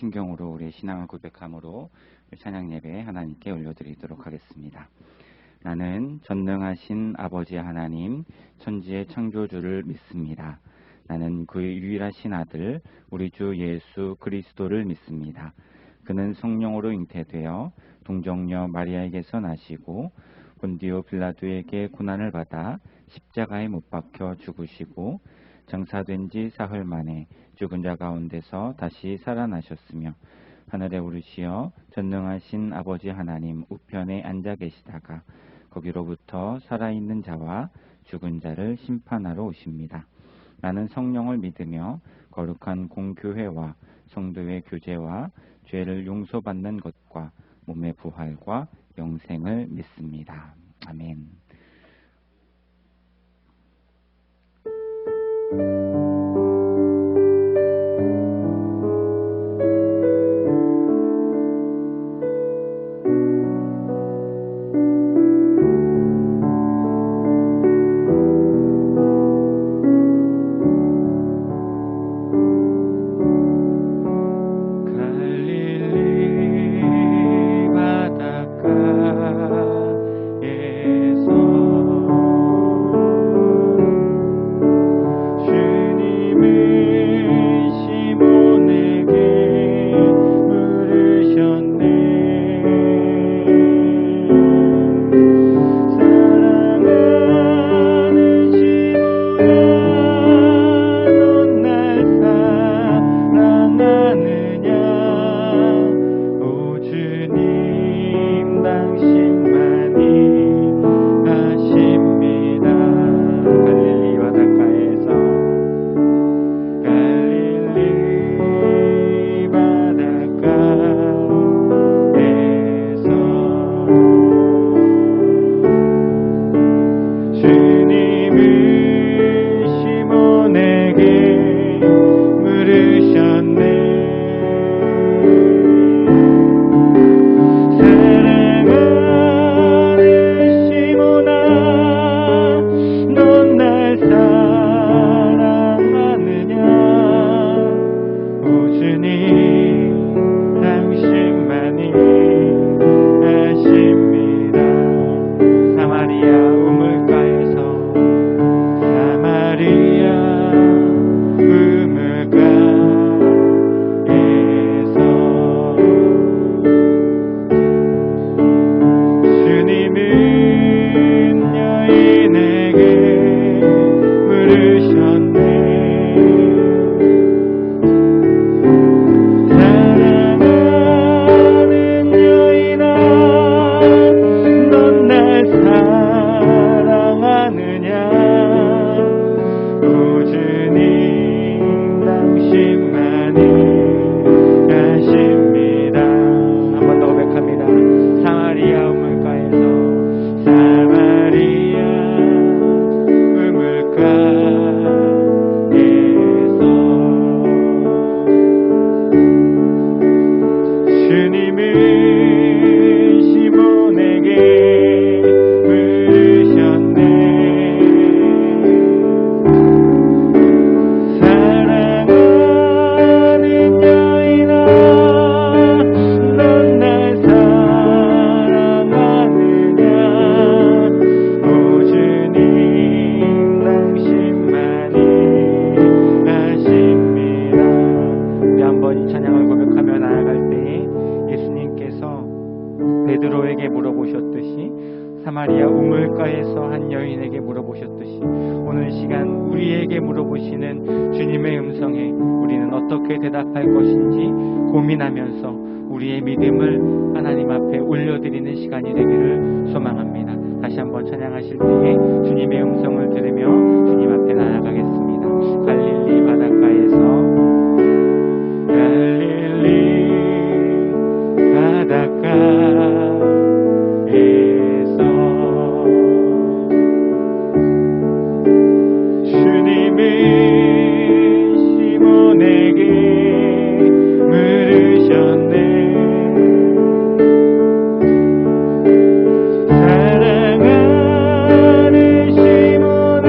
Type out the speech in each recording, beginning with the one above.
순경으로 우리의 신앙을 고백함으로 찬양 예배 하나님께 올려드리도록 하겠습니다. 나는 전능하신 아버지 하나님, 천지의 창조주를 믿습니다. 나는 그의 유일하신 아들, 우리 주 예수 그리스도를 믿습니다. 그는 성령으로 잉태되어 동정녀 마리아에게서 나시고 본디오 빌라도에게 고난을 받아 십자가에 못 박혀 죽으시고 장사된 지 사흘 만에 죽은 자 가운데서 다시 살아나셨으며 하늘에 오르시어 전능하신 아버지 하나님 우편에 앉아 계시다가 거기로부터 살아있는 자와 죽은 자를 심판하러 오십니다. 나는 성령을 믿으며 거룩한 공교회와 성도의 교제와 죄를 용서받는 것과 몸의 부활과 영생을 믿습니다. 아멘. 베드로에게 물어보셨듯이 사마리아 우물가에서 한 여인에게 물어보셨듯이 오늘 시간 우리에게 물어보시는 주님의 음성에 우리는 어떻게 대답할 것인지 고민하면서 우리의 믿음을 하나님 앞에 올려드리는 시간이 되기를 소망합니다. 다시 한번 찬양하실 때에 주님의 음성을 들으며 주님 앞에 나아가겠습니다. 갈릴리 바닷가에서 사랑하는 시몬아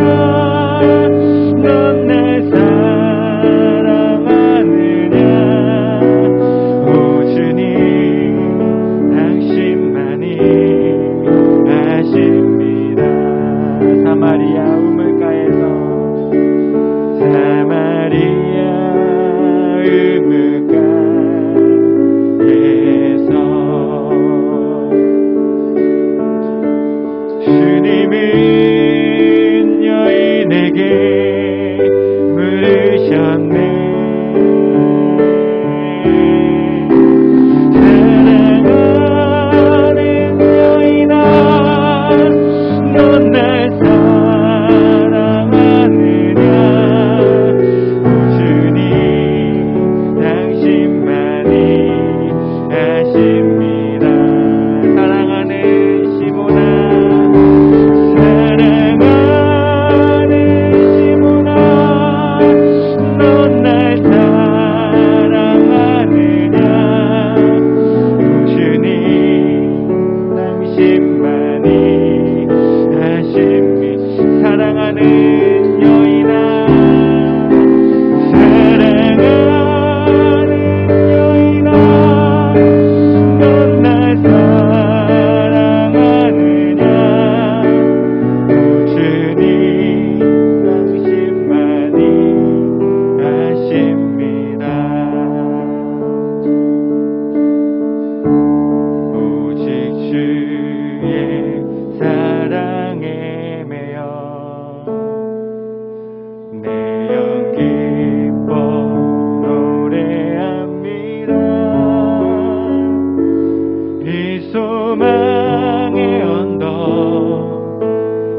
소망의 언덕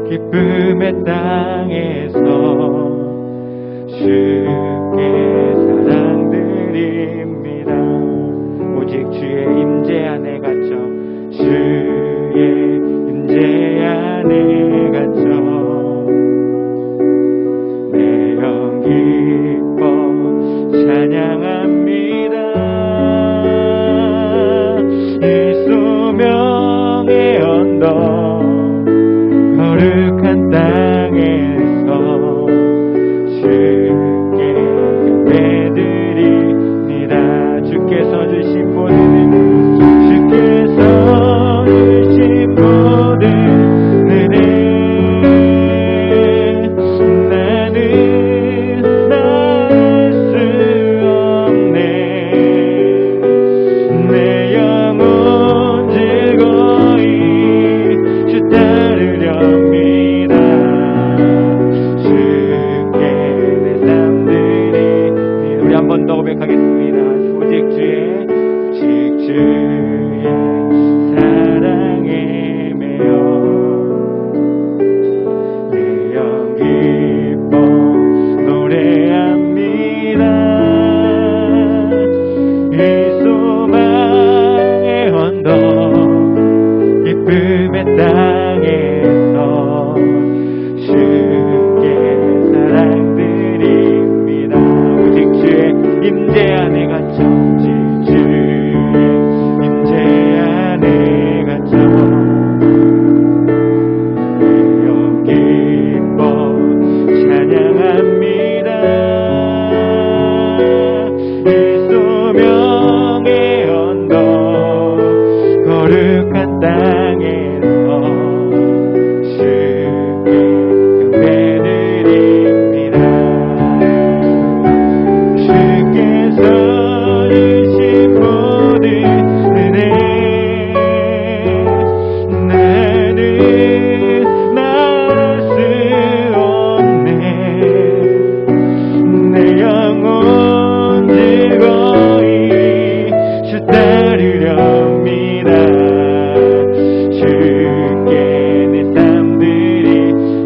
기쁨의 땅에서 주께 사랑드립니다. 오직 주의 임재 안에 갇혀 주의 임재 안에 갇혀 내 영 기뻐 찬양합니다. 이 소명의 언덕 거룩한 땅에서 주께 예배드립니다. 주께서 주신 모든 주께서 주신 모든 은혜 나는 나을 수 없네. 내 영혼 즐거이 주 따르렵니다. 주께 내 삶들이 우리 한 번 더 고백하겠습니다. 오직 주의 사랑에 매여 내 영 기뻐 노래합니다. 이 소망의 언덕 기쁨의 땅에서 주께 사랑드립니다. 오직 주의 임재 안에 갇혀 주의 임재 안에 갇혀 내 영 기뻐 찬양합니다. 이 소명의 언덕 거룩한 땅에서 주께 예배드립니다. 주께서 주신 모든 은혜 나는 나을 수 없네. 내 영혼 즐거이 주 따르렵니다. 주께 내 삶들이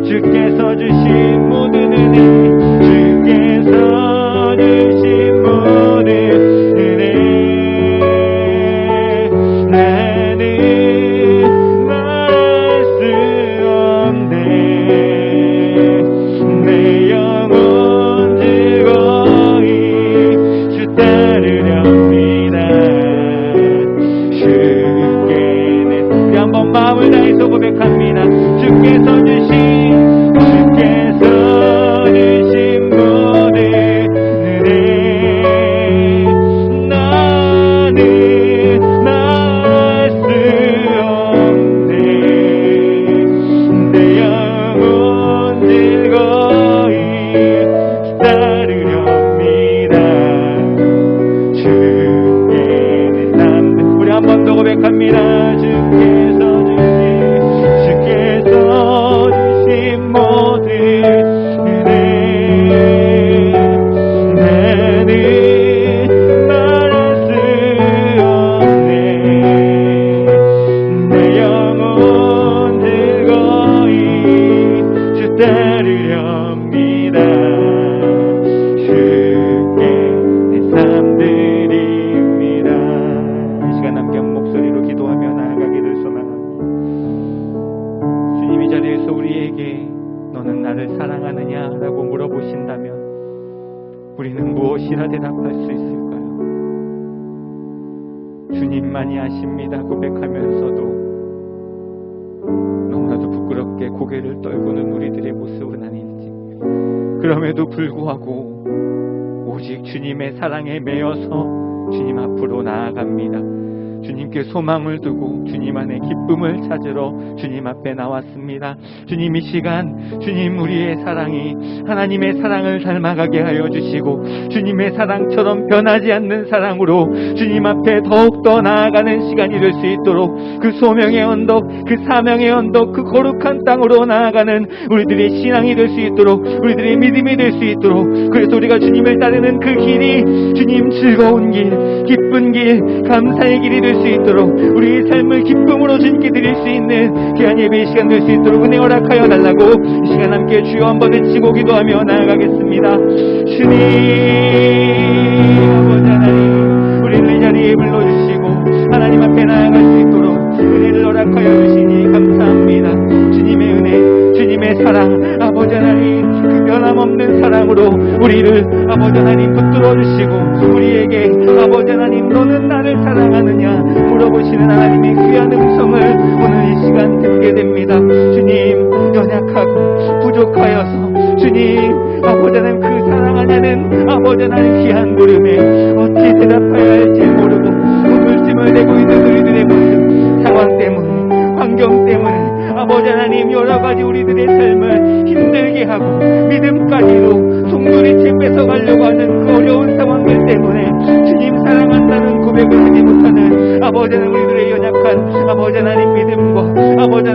주께서 주신 모든 은혜 주께서 주신 모든 은혜 나는 나을 수 없네. 내 영혼 즐거이 주 따르렵니다. 주께 내 우리 한번 마음을 다해서 고백합니다. 주께서 주신 모든 은혜 나는 나을 수 없네. 내 영혼 즐거이 따르렵니다. 주께 내 삶 우리 한 번 더 고백합니다. 주께서 주신 모든 은혜 나는 말할 수 없네. 내 영혼 즐거이 주 따르렵니다. 주께 내 삶드립니다. 이 시간 함께 한 목소리로 기도하며 나아가기를 소망합니다. 주님 이 자리에서 우리에게 너는 나를 사랑하느냐라고 물어보신다면 우리는 무엇이라 대답할 수 있을까요? 주님만이 아십니다 고백하면서도 너무나도 부끄럽게 고개를 떨구는 우리들의 모습은 아닐지, 그럼에도 불구하고 오직 주님의 사랑에 매여서 주님 앞으로 나아갑니다. 주님께 소망을 두고 주님 안에 기쁨을 찾으러 주님 앞에 나왔습니다. 주님 이 시간 주님 우리의 사랑이 하나님의 사랑을 닮아가게 하여 주시고 주님의 사랑처럼 변하지 않는 사랑으로 주님 앞에 더욱더 나아가는 시간이 될 수 있도록 그 소명의 언덕, 그 사명의 언덕, 그 거룩한 땅으로 나아가는 우리들의 신앙이 될 수 있도록, 우리들의 믿음이 될 수 있도록, 그래서 우리가 주님을 따르는 그 길이 주님 즐거운 길, 기쁜 길, 감사의 길이 될 될 수 있도록 우리의 삶을 기쁨으로 주님께 드릴 수 있는 귀한 예배의 시간 될 수 있도록 은혜 허락하여 달라고 이 시간 함께 주여 한번 외치고 기도하며 나아가겠습니다. 주님 아버지 하나님, 우리를 이 자리에 불러주시고 하나님 앞에 나아갈 수 있도록 은혜를 허락하여 주시니 감사합니다. 주님의 은혜, 주님의 사랑, 아버지 하나님 그 변함없는 사랑으로 우리를 아버지 하나님 붙들어 주시고 우리에게 아버지 하나님 너는 나를 사랑하느냐 물어보시는 하나님의 귀한 음성을 오늘 이 시간 듣게 됩니다. 주님, 연약하고 부족하여서 주님 아버지 하나님 그 사랑하냐는 아버지 하나님 귀한 물음에 어찌 대답해야 할지 모르고 우물짐을 내고 있는 우리들의 모습, 상황 때문에, 환경 때문에 아버지 하나님 여러 가지 우리들의 삶을 힘들게 하고 믿음까지도 송두리째 뺏어가려고 하는 그 어려운 상황들 때문에 주님 사랑한다는 고백을 하지 못하는 아버지 하나님 우리들의 연약한 아버지 하나님 믿음과 아버지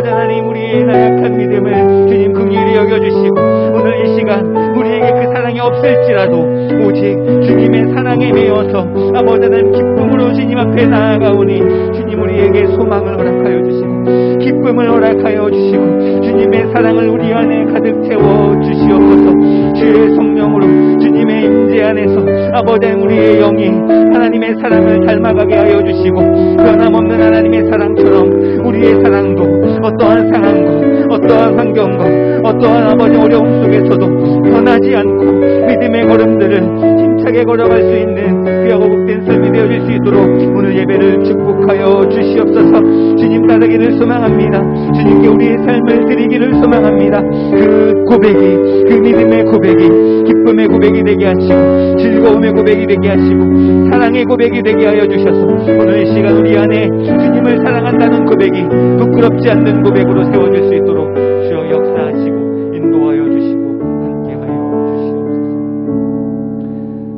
하나님 우리의 나약한 믿음을 주님 긍휼히 여겨주시고 오늘 이 시간 우리에게 그 사랑이 없을지라도 오직 주님의 사랑에 매여서 아버지 하나님 기쁨으로 주님 앞에 나아가오니 주님 우리에게 소망을 허락하여 주시고 기쁨을 허락하여 주시고 주님의 사랑을 우리 안에 가득 채워 주시옵소서. 주의 성령으로 주님의 임재 안에서 아버지 하나님 우리의 영이 하나님의 사랑을 닮아가게 하여 주시고 변함없는 하나님의 사랑처럼 우리의 사랑도 어떠한 상황과 어떠한 환경과 어떠한 아버지 어려움 속에서도 변하지 않고 믿음의 걸음들을 힘차게 걸어갈 수 있는 귀하고 복된 삶이 되어질 수 있도록 오늘 예배를 축복하여 주시옵소서. 주님 따르기를 소망합니다. 주님께 우리의 삶을 드리기를 소망합니다. 그 고백이, 그 믿음의 고백이 기쁨의 고백이 되게 하시고 즐거움의 고백이 되게 하시고 사랑의 고백이 되게 하여 주셔서 오늘 이 시간 우리 안에 주님을 사랑한다는 고백이 부끄럽지 않는 고백으로 세워질 수 있도록 주여 역사하시고 인도하여 주시고 함께하여 주시옵소서.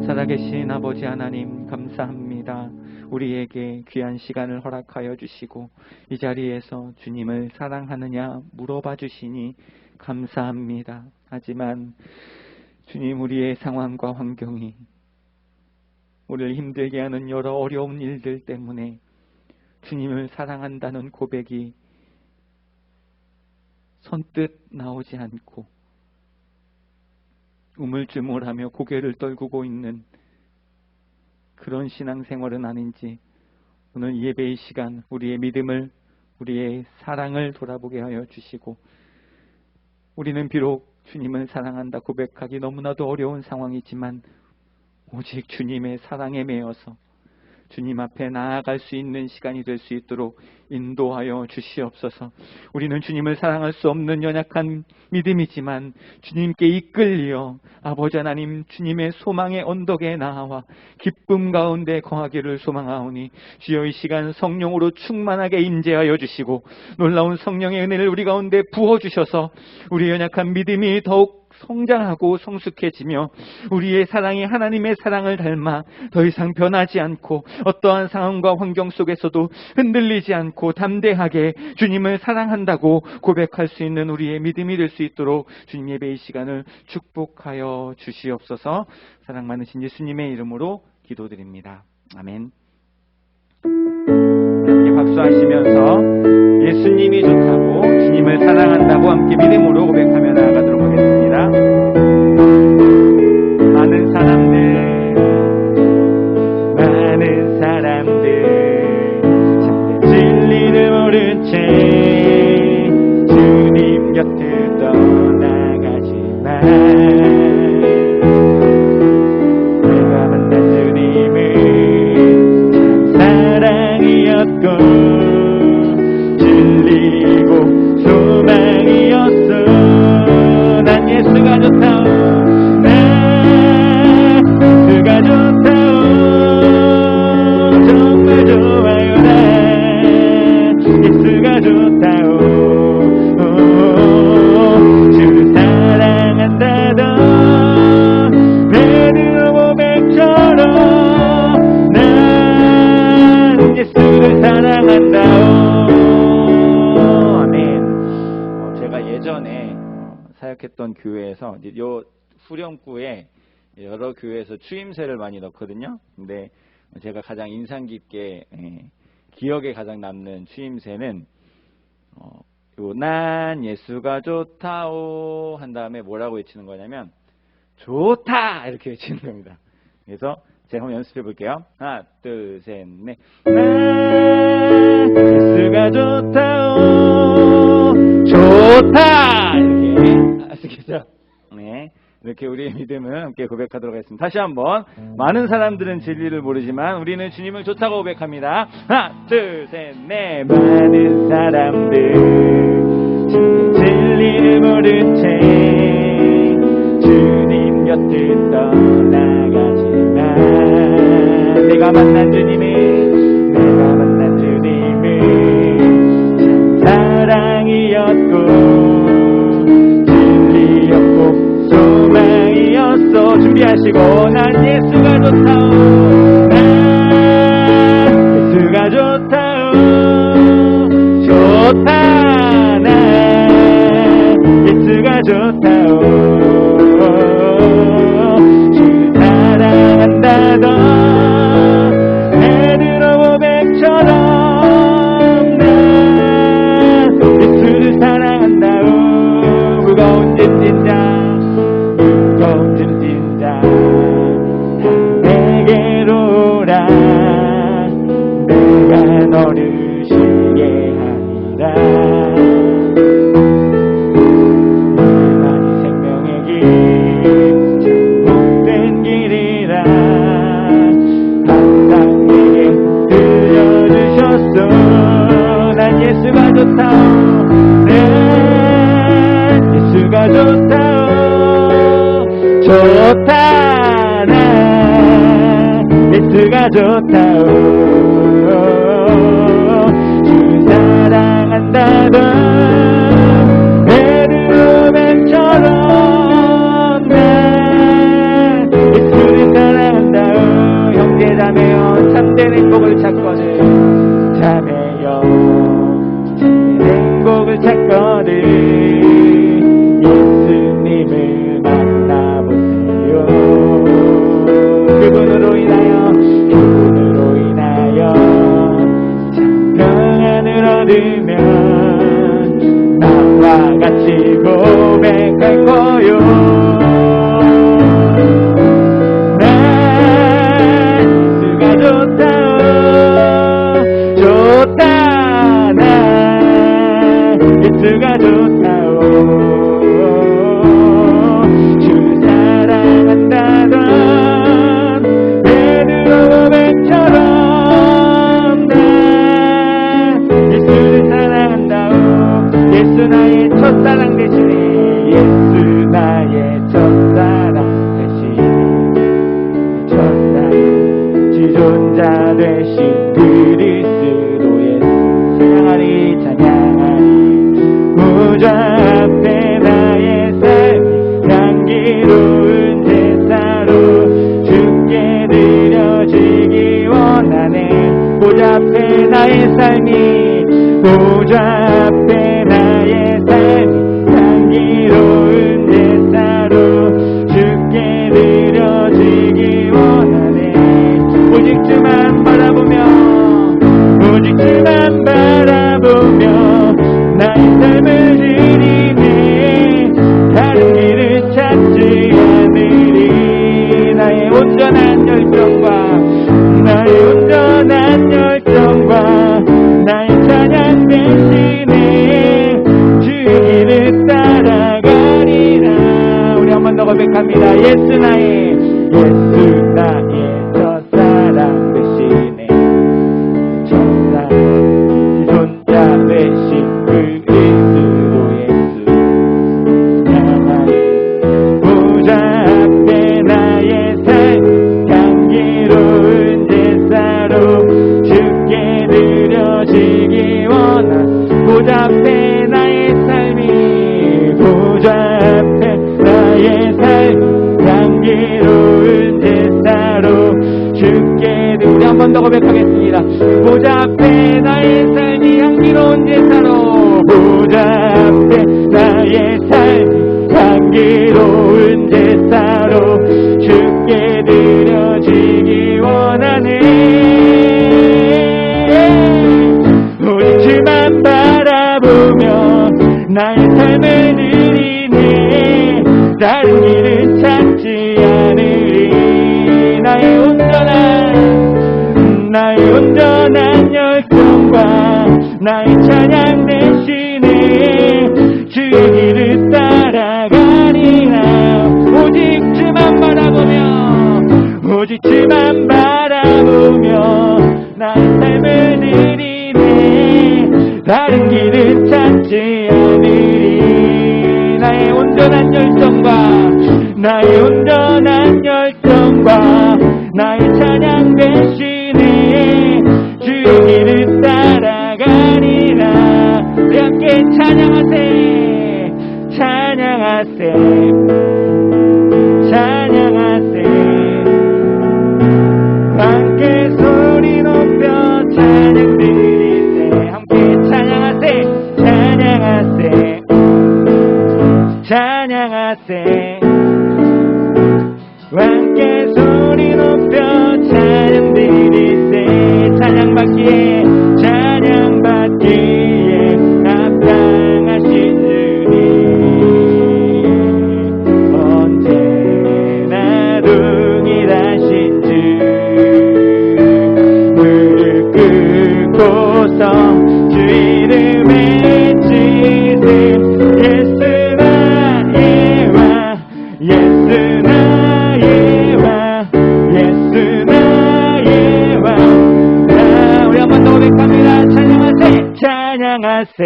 살아계신 아버지 하나님 감사합니다. 우리에게 귀한 시간을 허락하여 주시고 이 자리에서 주님을 사랑하느냐 물어봐 주시니 감사합니다. 하지만 주님 우리의 상황과 환경이 우리를 힘들게 하는 여러 어려운 일들 때문에 주님을 사랑한다는 고백이 선뜻 나오지 않고 우물쭈물하며 고개를 떨구고 있는 그런 신앙생활은 아닌지 오늘 예배의 시간 우리의 믿음을 우리의 사랑을 돌아보게 하여 주시고 우리는 비록 주님을 사랑한다 고백하기 너무나도 어려운 상황이지만 오직 주님의 사랑에 매여서 주님 앞에 나아갈 수 있는 시간이 될 수 있도록 인도하여 주시옵소서. 우리는 주님을 사랑할 수 없는 연약한 믿음이지만 주님께 이끌려 아버지 하나님 주님의 소망의 언덕에 나와 기쁨 가운데 거하기를 소망하오니 주여 이 시간 성령으로 충만하게 임재하여 주시고 놀라운 성령의 은혜를 우리 가운데 부어주셔서 우리 연약한 믿음이 더욱 성장하고 성숙해지며 우리의 사랑이 하나님의 사랑을 닮아 더 이상 변하지 않고 어떠한 상황과 환경 속에서도 흔들리지 않고 담대하게 주님을 사랑한다고 고백할 수 있는 우리의 믿음이 될 수 있도록 주님 예배의 시간을 축복하여 주시옵소서. 사랑 많으신 예수님의 이름으로 기도드립니다. 아멘. 함께 박수하시면서 예수님이 좋다고 주님을 사랑한다고 함께 믿음으로 고백하며 나아가도록 하겠습니다. 많은 사람들 진리를 모른 채 주님 곁을 떠나가지만 내가 만난 주님은 참 사랑이었고 진리고 소망이었어. 난 예수가 좋다오, 예수가 좋다오, 정말 좋아요. 난 예수가 좋다오, 주를 사랑한다던 베드로 고백처럼 난 예수를 사랑한다오. 아멘. 제가 예전에 사역했던 교회에서 요 후렴구에 여러 교회에서 추임새를 많이 넣거든요. 근데 제가 가장 인상 깊게 기억에 가장 남는 추임새는 난 예수가 좋다오 한 다음에 뭐라고 외치는 거냐면 좋다 이렇게 외치는 겁니다. 그래서 제가 한번 연습해 볼게요. 하나, 둘, 셋, 넷. 난 예수가 좋다오 좋다 이렇게 아시겠죠? 네. 이렇게 우리의 믿음을 함께 고백하도록 하겠습니다. 다시 한번. 많은 사람들은 진리를 모르지만 우리는 주님을 좋다고 고백합니다. 하나, 둘, 셋, 넷. 많은 사람들 진리를 모른 채 주님 곁을 떠나가지만 내가 만난 주님은 참 사랑이었고 진리였고 소망이었어. 준비하시고 난 예수가 좋다오 난 예수가 좋다오 좋다 난 예수가 좋다오 주 사랑한다던 베드로 고백처럼 난 예수를 사랑한다오 무거운 짐진 자 내게로 오라 내가 너를 쉬게 하리라 나의 생명의 길 참된 길이라 항상 내게 들려주셨소 난 예수가 좋다오 네 예수가 좋다오 좋다 난 예수가 좋다오 주 사랑한다던 베드로맨처럼 난 예수를 사랑한다오 형제자매여 참된 행복을 찾거든 자매여 참된 행복을 찾거든 예수님을 그분으로 인하여 평안을 얻으면 나와 같이 고백할 거요 난 예수가 좋다 난 예수가 좋다오 주 사랑한다던 베드로맨처럼 난 예수를 사랑한다오 예수 나의 첫사랑 대신에 예수 나의 첫사랑 대신에 첫사랑 지존자 되신 그리스도 예수 찬양하리 찬양하리 무자 앞에 나의 삶이 향기로운 제사로 주께 드려지기 원하네 보좌 앞에 나의 삶이 보좌 앞에 나의 삶이 향기로운 제사로 주께 드려지기 원하네 오직 주만 바라보며 나의 삶을 드리네 다른 길을 찾지 않으리 나의 온전한 열정과 나의 찬양 대신에 주 길을 따라가리라 우리 한 번 더 고백합니다 예수 나의 첫사랑 대신에 첫사랑 지존자 되신 그리스도 예수 보좌 앞에 나의 삶 향기로운 제사로 주께 드려지기 원한 보좌 앞에 나의 삶이 보좌 앞에 나의 삶 향기로운 제사로 주께 우리 한 번 더 고백하겠습니다 보좌 앞에 나의 삶이 향기로운 제사로 보좌 앞에 나의 삶이 향기로운 제사로 주께 드려지기 원하네 바라보며 나의 삶을 드리네. 다른 길은 찾지 않으리. 나의 온전한 열정과 나의 찬양 대신에 주의 길을 따라가리라. 오직 주만 바라보며 나의 삶을 드리네. 다른 길은 찾지 않으리. 나의 온전한 열정과 나의 찬양 대신에 주의 길을 따라가리라. 우리 함께 찬양하세. 함께 소리 높여 찬양 드리세. 함께 찬양하세. 함께 소리 높여 찬양 드리세. 찬양받기에 합당하신 주님, 언제나 동일하신 주, 무릎 꿇고서 주 이름 외치세. 우리 한 번 더 고백합니다. 찬양하세.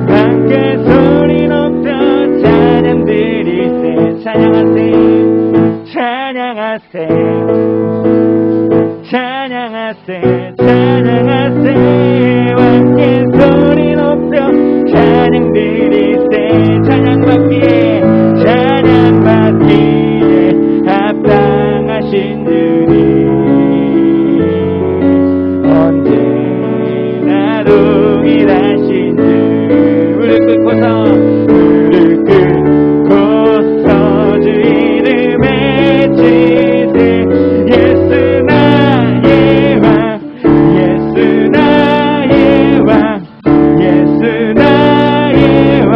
함께 소리 높여 찬양 드리세. 찬양하세. 함께 소리 높여 찬양 드리세. 찬양받기에 합당하신 주님, 언제나 동일하신 주, 무릎 꿇고서 주 이름 외치세. 예수 나의 왕.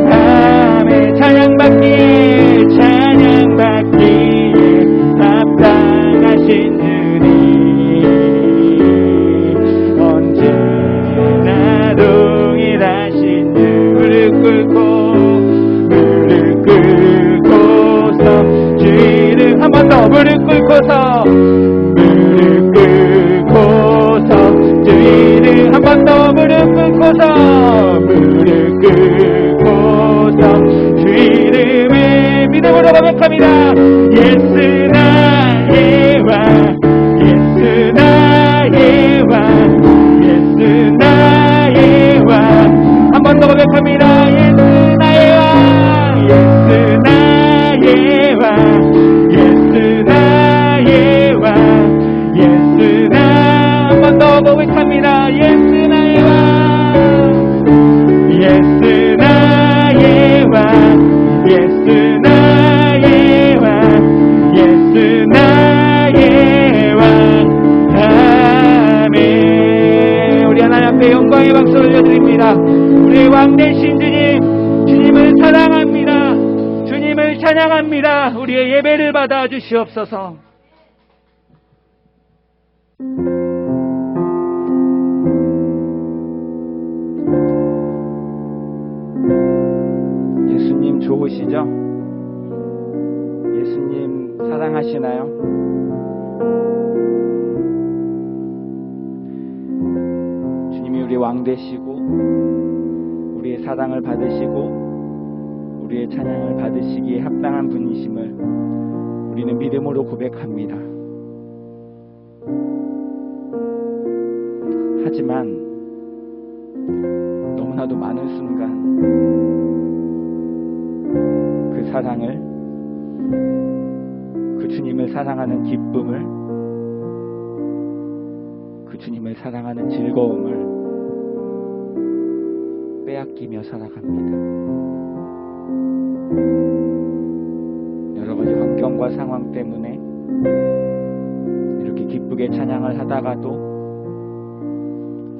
아멘. 찬양받기에 합당하신 주님, 언제나 동일하신 주, 무릎 꿇고서 주 이름 한 번 더. 무릎 꿇고서 주 이름 한 번 더. 무릎 꿇고서 주 이름을 믿음으로 고백합니다. 예수 나의 왕. 한 번 더 고백합니다. 예수 나의 왕. 한 번 더 고백합니다. 예수 나의 왕. 아멘. 우리 하나님 앞에 영광의 박수 올려드립니다. 우리의 왕 되신 주님을 사랑합니다. 주님을 찬양합니다. 우리의 예배를 받아 주시옵소서. 예수님 좋으시죠? 예수님 사랑하시나요? 주님이 우리 왕 되시고 우리의 사랑을 받으시고 우리의 찬양을 받으시기에 합당한 분이심을 우리는 믿음으로 고백합니다. 하지만 너무나도 많은 순간 그 사랑을, 그 주님을 사랑하는 기쁨을, 그 주님을 사랑하는 즐거움을 빼앗기며 살아갑니다. 여러 가지 환경과 상황 때문에 이렇게 기쁨이 기쁘게 찬양을 하다가도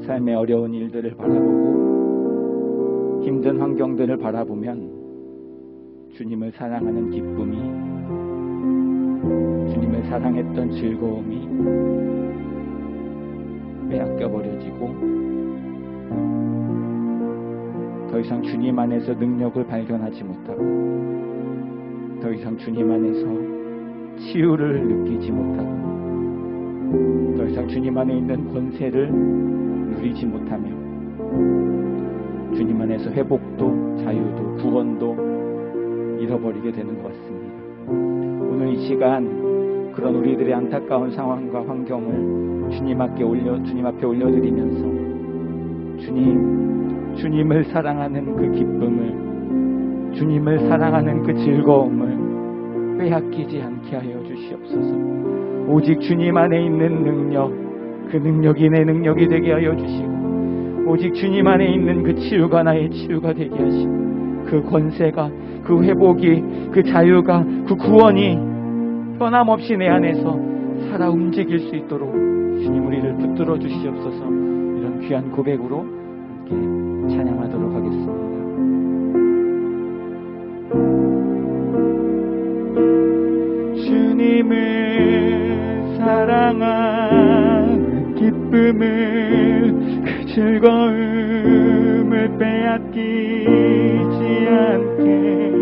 삶의 어려운 일들을 바라보고 힘든 환경들을 바라보면 주님을 사랑하는 기쁨이, 주님을 사랑했던 즐거움이 빼앗겨버려지고 더 이상 주님 안에서 능력을 발견하지 못하고 더 이상 주님 안에서 치유를 느끼지 못하고 더 이상 주님 안에 있는 권세를 누리지 못하며 주님 안에서 회복도 자유도 구원도 잃어버리게 되는 것 같습니다. 오늘 이 시간 그런 우리들의 안타까운 상황과 환경을 주님 앞에 올려드리면서 주님을 사랑하는 그 기쁨을, 주님을 사랑하는 그 즐거움을 빼앗기지 않게 하여 주시옵소서. 오직 주님 안에 있는 능력, 그 능력이 내 능력이 되게 하여 주시고 오직 주님 안에 있는 그 치유가 나의 치유가 되게 하시고 그 권세가, 그 회복이, 그 자유가, 그 구원이 변함없이 내 안에서 살아 움직일 수 있도록 주님 우리를 붙들어 주시옵소서. 이런 귀한 고백으로 함께 찬양하도록 하겠습니다. 주님을 사랑하는 기쁨을, 그 즐거움을 빼앗기지 않게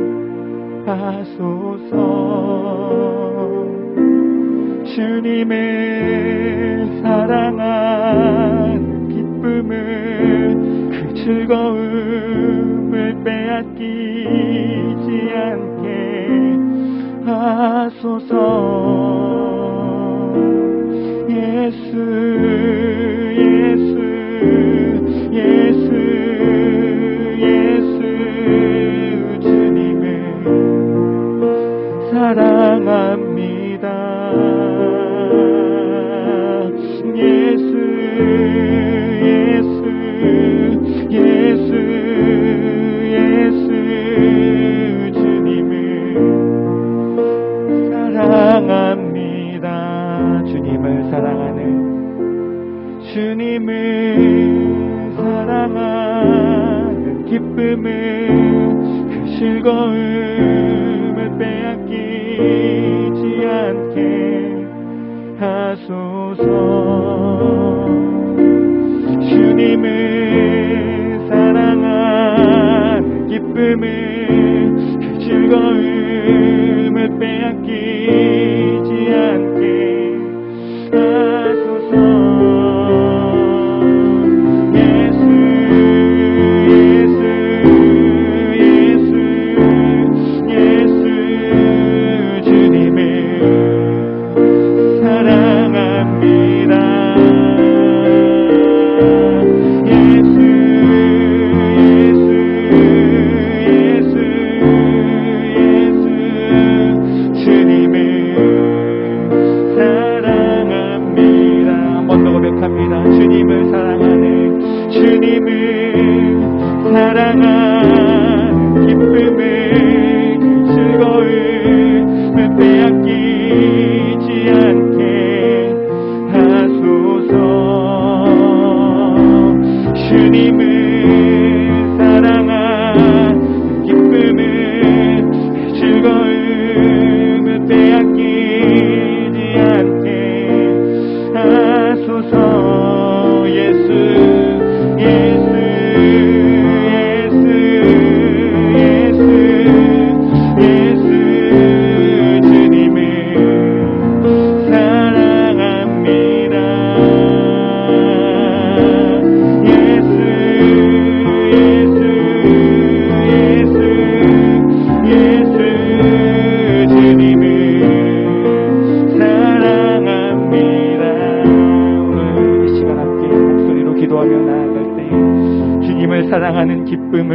하소서. 주님을 사랑하는 기쁨을, 그 즐거움을 빼앗기지 않게 하소서. 예수 예수 예수 예수 주님을 사랑합니다. 예수 예수 예수 예수 주님을 사랑합니다. 주님을 사랑하는, 주님을 사랑하는 기쁨을, 그 즐거움을 빼앗기지 않게 하소서. 주님을 사랑하는 기쁨을, 그 즐거움을 빼앗기지 않게 하소서. 예수 예수 예수 예수 주님을 사랑합니다. 예수 예수 예수 예수 주님을 사랑합니다. 한 번 더 고백합니다. 주님을 사랑하는, 주님을 사랑하는 기쁨을, 즐거움을 빼앗기지 않게 하소서. 주님을 사랑하는 기쁨을, 즐거움을 빼앗기지 않게 하소서. 예수 예수 예수 예수 예수 주님을 사랑합니다. 예수 예수 예수 예수 주님을 사랑합니다. 오늘 이 시간 함께 목소리로 기도하며 나아갈 때 주님을 사랑하는 기쁨을,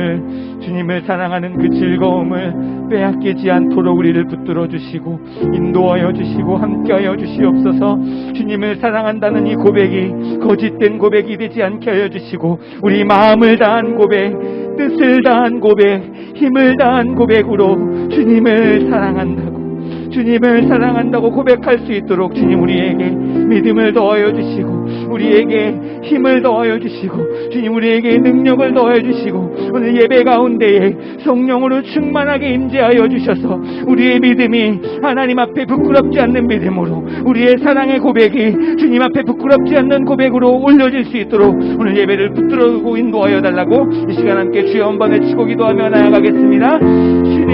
주님을 사랑하는 그 즐거움을 빼앗기지 않도록 우리를 붙들어 주시고 인도하여 주시고 함께하여 주시옵소서. 주님을 사랑한다는 이 고백이 거짓된 고백이 되지 않게 하여 주시고 우리 마음을 다한 고백, 뜻을 다한 고백, 힘을 다한 고백으로 주님을 사랑한다고 고백할 수 있도록 주님 우리에게 믿음을 더하여 주시고 우리에게 힘을 더하여 주시고 주님 우리에게 능력을 더하여 주시고 오늘 예배 가운데에 성령으로 충만하게 임재하여 주셔서 우리의 믿음이 하나님 앞에 부끄럽지 않는 믿음으로 우리의 사랑의 고백이 주님 앞에 부끄럽지 않는 고백으로 올려질 수 있도록 오늘 예배를 붙들고 인도하여 달라고 이 시간 함께 주여 한번 외치고 기도하며 나아가겠습니다. 주님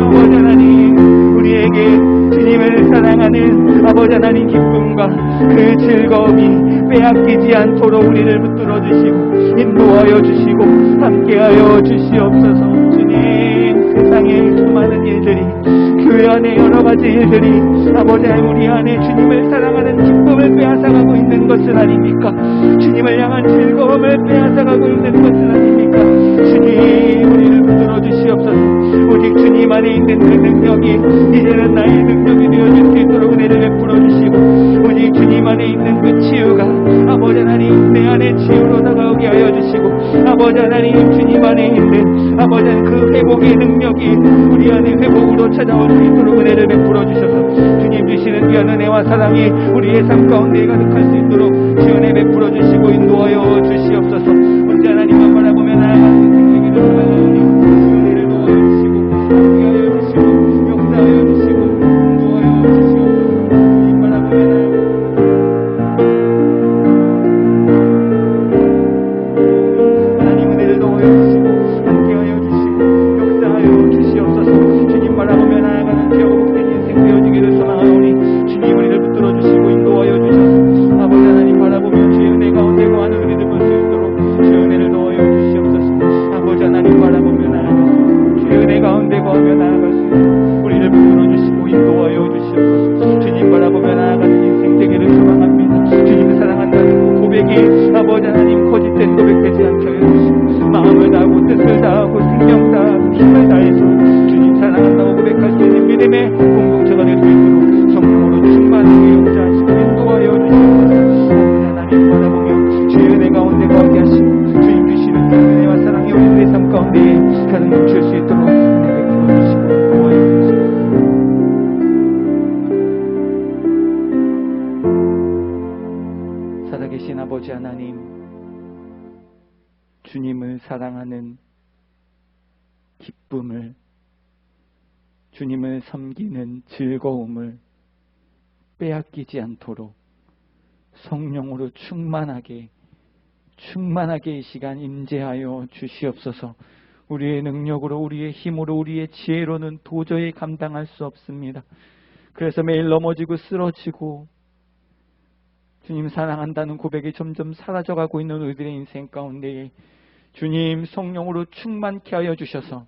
아버지 하나님 우리에게 주님을 사랑하는 아버지 하나님 기쁨과 그 즐거움이 빼앗기지 않도록 우리를 붙들어 주시고 인도하여 주시고 함께하여 주시옵소서. 주님 세상에 수많은 일들이 교회 안에 여러 가지 일들이 아버지 하나님 우리 안에 주님을 사랑하는 기쁨을 빼앗아가고 있는 것은 아닙니까? 주님을 향한 즐거움을 빼앗아가고 있는 것은 아닙니까? 주님 우리를 붙들어 주시옵소서. 오직 주님 안에 있는 그 능력이 이제는 나의 능력이 되어질 수 있도록 은혜를 베풀어 주시고 오직 주님 안에 있는 그 치유가 아버지 하나님 내 안에 치유로 다가오게 하여 주시고 아버지 하나님 주님 안에 있는 아버지 하나님 그 회복의 능력이 우리 안에 회복으로 찾아올 수 있도록 은혜를 베풀어 주셔서 주님 주시는 귀한 은혜와 사랑이 우리의 삶 가운데 가득할 수 있도록 지원에 베풀어 주시고 인도하여 주시옵소서. 언제 하나님만 바라보며 나아가는 생명을 살아가니 은혜를 도와주시고 함께하여 주시고 역사하여 주시고 인도하여 주시옵소서. 주님 바라보며 하나님 은혜를 도와여 주시고 함께하여 주시고 역사하여 주시옵소서. 주님 바라보며 나아가는 귀하고 복된 인생 되어지기를 소망하오니 주님 우리를 붙들어 주시고 인도하여 주셔서 아버지 하나님 바라보며 주의 은혜 가운데 거하는 우리를 볼 수 있도록 주의 은혜를 도와여 주시옵소서. 아버지 하나님 바라보며 나아가서 주의 은혜 가운데 거하며 나아갈 수 있도록 우리를 붙들어 주시고 인도하여 주시옵소서. 주님 바라보며 나아가는 인생 되기를 소망합니다. 주님을 사랑한다는 그 고백이 아버지 하나님 거짓된 고백 되지 않게 하여 주시고 마음을 다하고 뜻을 다하고 생명 다하고 힘을 다해서 주님 사랑한다고 고백할 수 있는 믿음의 공동체가 될 수 있도록 성령으로 충만하게 역사하시고 인도하여 주시옵소서. 아버지 하나님 바라보며 주의 은혜 가운데 거하게 하시고 주님 주시는 그 은혜와 사랑이 우리들의 삶 가운데 가득 넘칠 수 있도록 은혜 베풀어 주시고 인도하여 주시옵소서. 살아계신 아버지 하나님 주님을 사랑하는 기쁨을 주님을 섬기는 즐거움을 빼앗기지 않도록 성령으로 충만하게 이 시간 임재하여 주시옵소서. 우리의 능력으로 우리의 힘으로 우리의 지혜로는 도저히 감당할 수 없습니다. 그래서 매일 넘어지고 쓰러지고 주님 사랑한다는 고백이 점점 사라져가고 있는 우리들의 인생 가운데에 주님 성령으로 충만케 하여 주셔서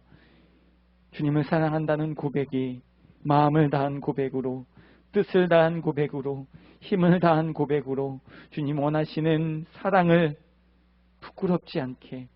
주님을 사랑한다는 고백이 마음을 다한 고백으로 뜻을 다한 고백으로 힘을 다한 고백으로 주님 원하시는 사랑을 부끄럽지 않게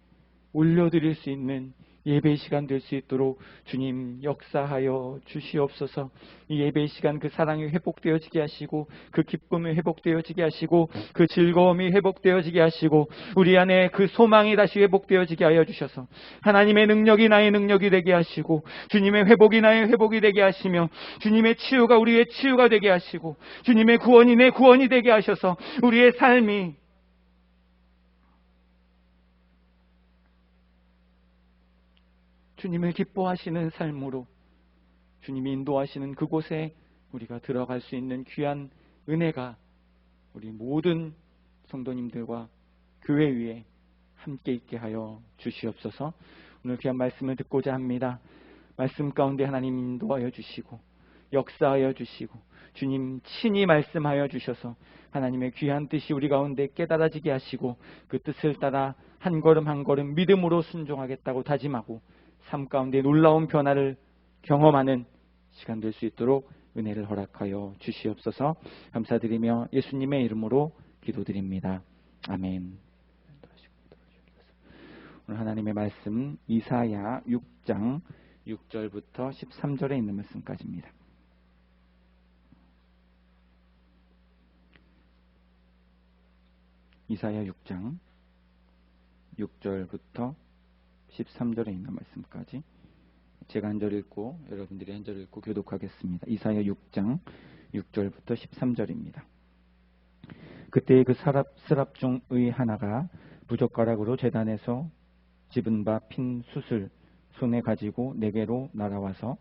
올려드릴 수 있는 예배 시간 될 수 있도록 주님 역사하여 주시옵소서. 이 예배 시간 그 사랑이 회복되어지게 하시고 그 기쁨이 회복되어지게 하시고 그 즐거움이 회복되어지게 하시고 우리 안에 그 소망이 다시 회복되어지게 하여 주셔서 하나님의 능력이 나의 능력이 되게 하시고 주님의 회복이 나의 회복이 되게 하시며 주님의 치유가 우리의 치유가 되게 하시고 주님의 구원이 내 구원이 되게 하셔서 우리의 삶이 주님을 기뻐하시는 삶으로 주님이 인도하시는 그곳에 우리가 들어갈 수 있는 귀한 은혜가 우리 모든 성도님들과 교회 위에 함께 있게 하여 주시옵소서. 오늘 귀한 말씀을 듣고자 합니다. 말씀 가운데 하나님 인도하여 주시고 역사하여 주시고 주님 친히 말씀하여 주셔서 하나님의 귀한 뜻이 우리 가운데 깨달아지게 하시고 그 뜻을 따라 한 걸음 한 걸음 믿음으로 순종하겠다고 다짐하고 삶 가운데 놀라운 변화를 경험하는 시간 될 수 있도록 은혜를 허락하여 주시옵소서. 감사드리며 예수님의 이름으로 기도드립니다. 아멘. 오늘 하나님의 말씀 이사야 6장 6절부터 13절에 있는 말씀까지입니다. 이사야 6장 6절부터 13절에 있는 말씀까지 제가 한 절 읽고 여러분들이 한 절 읽고 교독하겠습니다. 이사야 6장 6절부터 13절입니다. 그때 그 스랍 중의 하나가 부젓가락으로 제단에서 집은 바 핀 숯을 손에 가지고 내게로 날아와서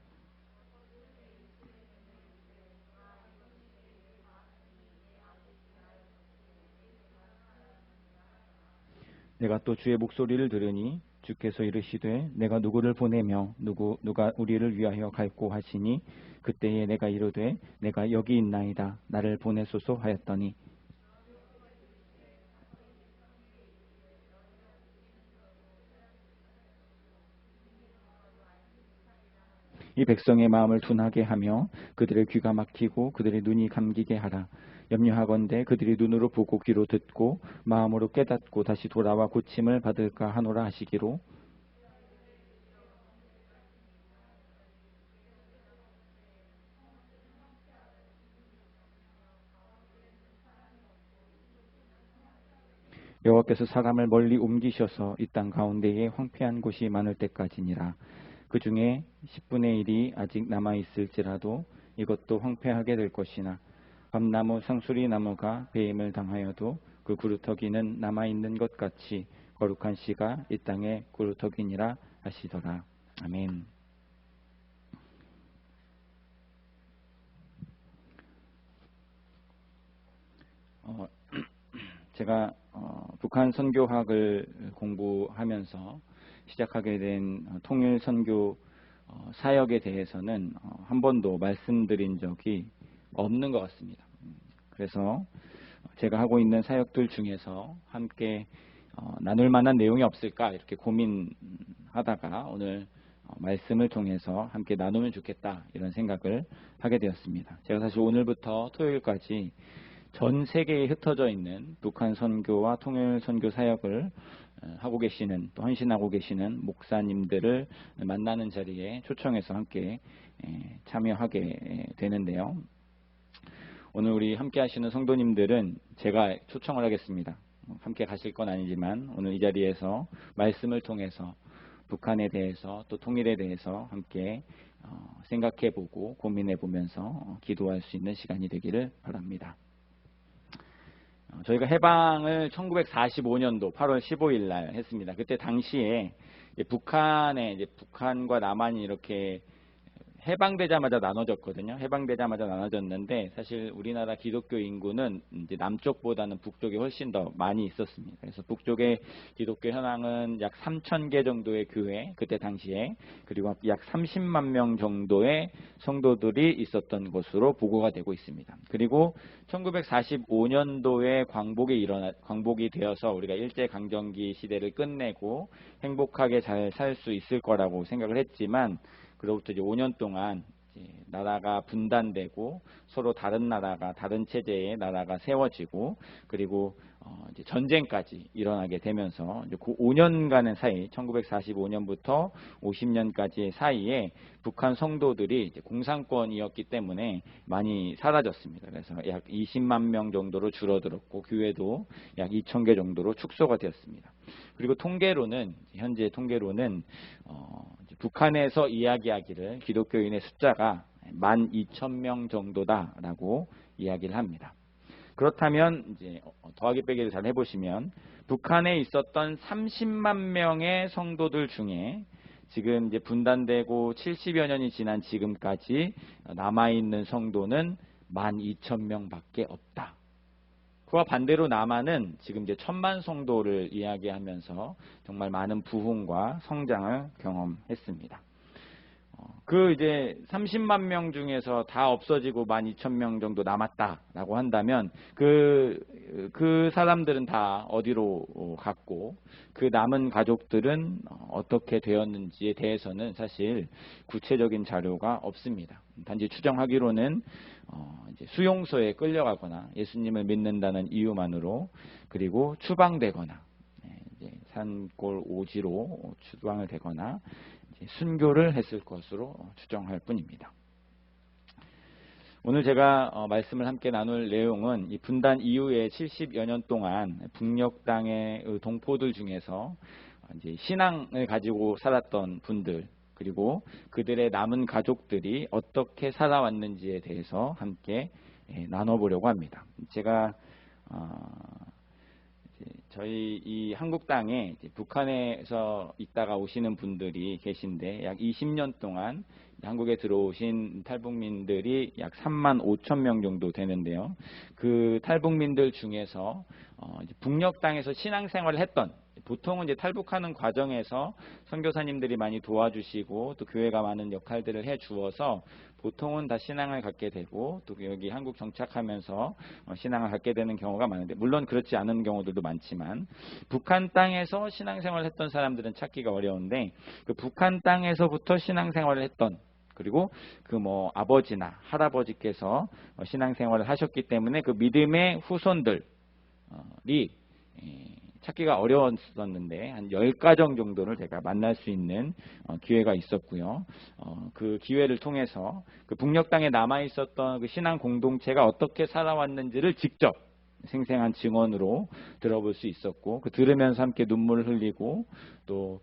내가 또 주의 목소리를 들으니 주께서 이르시되 내가 누구를 보내며 누가 우리를 위하여 갈고 하시니 그때에 내가 이르되 내가 여기 있나이다 나를 보내소서 하였더니 이 백성의 마음을 둔하게 하며 그들의 귀가 막히고 그들의 눈이 감기게 하라. 염려하건대 그들이 눈으로 보고 귀로 듣고 마음으로 깨닫고 다시 돌아와 고침을 받을까 하노라 하시기로 여호와께서 사람을 멀리 옮기셔서 이 땅 가운데에 황폐한 곳이 많을 때까지니라. 그 중에 10분의 1이 아직 남아있을지라도 이것도 황폐하게 될 것이나 밤나무 상수리 나무가 배임을 당하여도 그 구루터기는 남아있는 것 같이 거룩한 씨가 이 땅의 구루터기니라 하시더라. 아멘. 제가 북한 선교학을 공부하면서 시작하게 된 통일 선교 사역에 대해서는 한 번도 말씀드린 적이 없는 것 같습니다. 그래서 제가 하고 있는 사역들 중에서 함께 나눌 만한 내용이 없을까 이렇게 고민하다가 오늘 말씀을 통해서 함께 나누면 좋겠다 이런 생각을 하게 되었습니다. 제가 사실 오늘부터 토요일까지 전 세계에 흩어져 있는 북한 선교와 통일 선교 사역을 하고 계시는 또 헌신하고 계시는 목사님들을 만나는 자리에 초청해서 함께 참여하게 되는데요. 오늘 우리 함께 하시는 성도님들은 제가 초청을 하겠습니다. 함께 가실 건 아니지만 오늘 이 자리에서 말씀을 통해서 북한에 대해서 또 통일에 대해서 함께 생각해보고 고민해보면서 기도할 수 있는 시간이 되기를 바랍니다. 저희가 해방을 1945년도 8월 15일 날 했습니다. 그때 당시에 북한과 남한이 이렇게 해방되자마자 나눠졌거든요. 해방되자마자 나눠졌는데 사실 우리나라 기독교 인구는 이제 남쪽보다는 북쪽에 훨씬 더 많이 있었습니다. 그래서 북쪽의 기독교 현황은 약 3,000개 정도의 교회 그때 당시에 그리고 약 30만 명 정도의 성도들이 있었던 것으로 보고가 되고 있습니다. 그리고 1945년도에 광복이 되어서 우리가 일제강점기 시대를 끝내고 행복하게 잘 살 수 있을 거라고 생각을 했지만 그로부터 이제 5년 동안 이제 나라가 분단되고 서로 다른 나라가 다른 체제의 나라가 세워지고 그리고 이제 전쟁까지 일어나게 되면서 이제 그 5년간의 사이 1945년부터 50년까지의 사이에 북한 성도들이 이제 공산권이었기 때문에 많이 사라졌습니다. 그래서 약 20만 명 정도로 줄어들었고 교회도 약 2,000개 정도로 축소가 되었습니다. 그리고 현재 통계로는 북한에서 이야기하기를 기독교인의 숫자가 12,000명 정도다라고 이야기를 합니다. 그렇다면 이제 더하기 빼기를 잘 해보시면 북한에 있었던 30만 명의 성도들 중에 지금 이제 분단되고 70여 년이 지난 지금까지 남아있는 성도는 12,000명밖에 없다. 그와 반대로 남한은 지금 이제 1,000만 성도를 이야기하면서 정말 많은 부흥과 성장을 경험했습니다. 그 이제 30만 명 중에서 다 없어지고 12,000명 정도 남았다라고 한다면 그 사람들은 다 어디로 갔고 그 남은 가족들은 어떻게 되었는지에 대해서는 사실 구체적인 자료가 없습니다. 단지 추정하기로는 이제 수용소에 끌려가거나 예수님을 믿는다는 이유만으로 그리고 추방되거나 이제 산골 오지로 추방을 되거나 순교를 했을 것으로 추정할 뿐입니다. 오늘 제가 말씀을 함께 나눌 내용은 이 분단 이후에 70여 년 동안 북녘 땅의 동포들 중에서 이제 신앙을 가지고 살았던 분들 그리고 그들의 남은 가족들이 어떻게 살아왔는지에 대해서 함께 나눠보려고 합니다. 제가 저희 이 한국 땅에 북한에서 있다가 오시는 분들이 계신데 약 20년 동안 한국에 들어오신 탈북민들이 약 3만 5천 명 정도 되는데요. 그 탈북민들 중에서 북녘 땅에서 신앙생활을 했던, 보통은 이제 탈북하는 과정에서 선교사님들이 많이 도와주시고 또 교회가 많은 역할들을 해 주어서 보통은 다 신앙을 갖게 되고 또 여기 한국 정착하면서 신앙을 갖게 되는 경우가 많은데, 물론 그렇지 않은 경우들도 많지만 북한 땅에서 신앙생활을 했던 사람들은 찾기가 어려운데, 그 북한 땅에서부터 신앙생활을 했던, 그리고 그 아버지나 할아버지께서 신앙생활을 하셨기 때문에 그 믿음의 후손들이 찾기가 어려웠었는데 한 10가정 정도를 제가 만날 수 있는 기회가 있었고요. 그 기회를 통해서 그 북녘 땅에 남아 있었던 그 신앙 공동체가 어떻게 살아왔는지를 직접 생생한 증언으로 들어볼 수 있었고, 그 들으면서 함께 눈물을 흘리고 또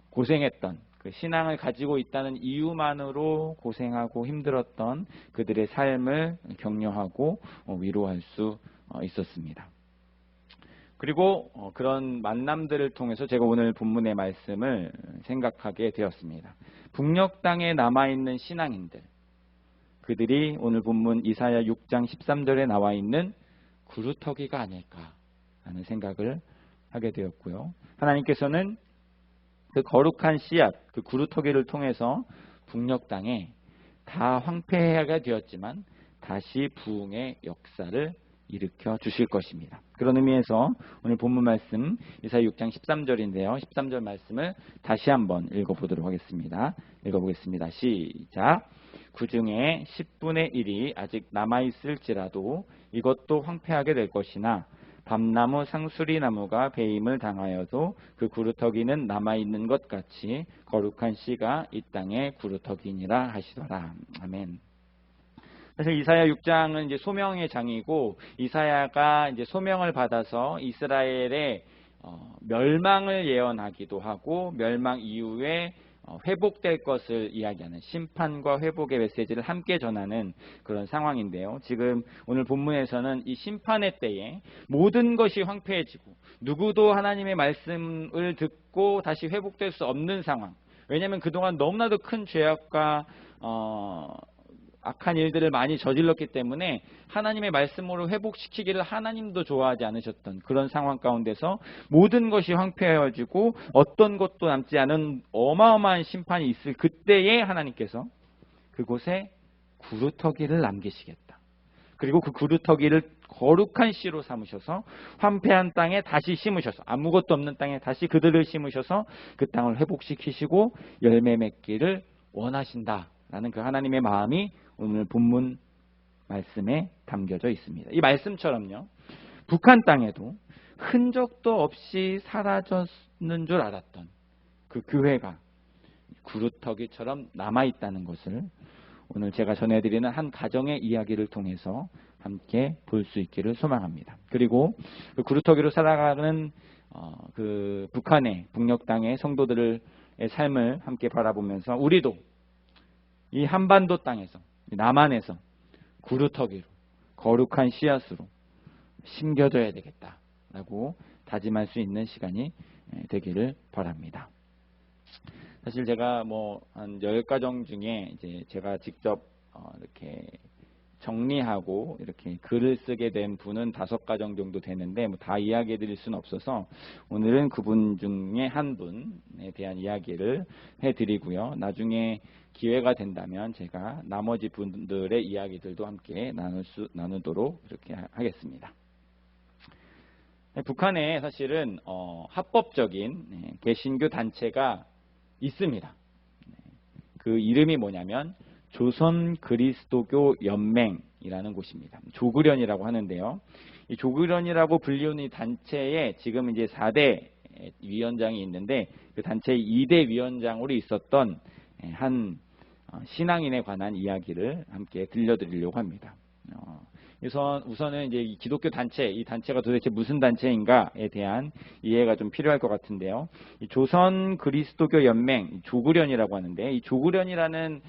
고생했던, 그 신앙을 가지고 있다는 이유만으로 고생하고 힘들었던 그들의 삶을 격려하고 위로할 수 있었습니다. 그리고 그런 만남들을 통해서 제가 오늘 본문의 말씀을 생각하게 되었습니다. 북녘 땅에 남아있는 신앙인들, 그들이 오늘 본문 이사야 6장 13절에 나와 있는 구루터기가 아닐까 하는 생각을 하게 되었고요. 하나님께서는 그 거룩한 씨앗, 그 구루터기를 통해서 북녘 땅에 다 황폐하게 되었지만 다시 부흥의 역사를 일으켜 주실 것입니다. 그런 의미에서 오늘 본문 말씀 이사야 6장 13절인데요. 13절 말씀을 다시 한번 읽어보도록 하겠습니다. 읽어보겠습니다. 시작. 그 중에 10분의 1이 아직 남아있을지라도 이것도 황폐하게 될 것이나 밤나무 상수리나무가 배임을 당하여도 그 구루터기는 남아있는 것 같이 거룩한 씨가 이 땅의 구루터기니라 하시더라. 아멘. 사실 이사야 6장은 이제 소명의 장이고, 이사야가 이제 소명을 받아서 이스라엘의 멸망을 예언하기도 하고 멸망 이후에 회복될 것을 이야기하는 심판과 회복의 메시지를 함께 전하는 그런 상황인데요. 지금 오늘 본문에서는 이 심판의 때에 모든 것이 황폐해지고 누구도 하나님의 말씀을 듣고 다시 회복될 수 없는 상황. 왜냐하면 그동안 너무나도 큰 죄악과 악한 일들을 많이 저질렀기 때문에 하나님의 말씀으로 회복시키기를 하나님도 좋아하지 않으셨던 그런 상황 가운데서 모든 것이 황폐해지고 어떤 것도 남지 않은 어마어마한 심판이 있을 그때에 하나님께서 그곳에 구루터기를 남기시겠다. 그리고 그 구루터기를 거룩한 씨로 삼으셔서 황폐한 땅에 다시 심으셔서, 아무것도 없는 땅에 다시 그들을 심으셔서 그 땅을 회복시키시고 열매 맺기를 원하신다라는 그 하나님의 마음이 오늘 본문 말씀에 담겨져 있습니다. 이 말씀처럼요, 북한 땅에도 흔적도 없이 사라졌는 줄 알았던 그 교회가 구루터기처럼 남아있다는 것을 오늘 제가 전해드리는 한 가정의 이야기를 통해서 함께 볼 수 있기를 소망합니다. 그리고 그 구루터기로 살아가는 그 북한의 북녘 땅의 성도들의 삶을 함께 바라보면서 우리도 이 한반도 땅에서, 남한에서 구루터기로 거룩한 씨앗으로 심겨져야 되겠다라고 다짐할 수 있는 시간이 되기를 바랍니다. 사실 제가 한 10가정 중에 이제 제가 직접 이렇게 정리하고 이렇게 글을 쓰게 된 분은 5가정 정도 되는데 다 이야기해 드릴 수는 없어서 오늘은 그분 중에 한 분에 대한 이야기를 해드리고요. 나중에 기회가 된다면 제가 나머지 분들의 이야기들도 함께 나누도록 이렇게 하겠습니다. 북한에 사실은 합법적인 개신교 단체가 있습니다. 그 이름이 뭐냐면 조선 그리스도교 연맹이라는 곳입니다. 조그련이라고 하는데요. 이 조그련이라고 불리우는 이 단체에 지금 이제 4대 위원장이 있는데 그 단체의 2대 위원장으로 있었던 한 신앙인에 관한 이야기를 함께 들려드리려고 합니다. 우선은 이제 이 기독교 단체, 이 단체가 도대체 무슨 단체인가에 대한 이해가 좀 필요할 것 같은데요. 이 조선 그리스도교 연맹, 조그련이라고 하는데, 이 조그련이라는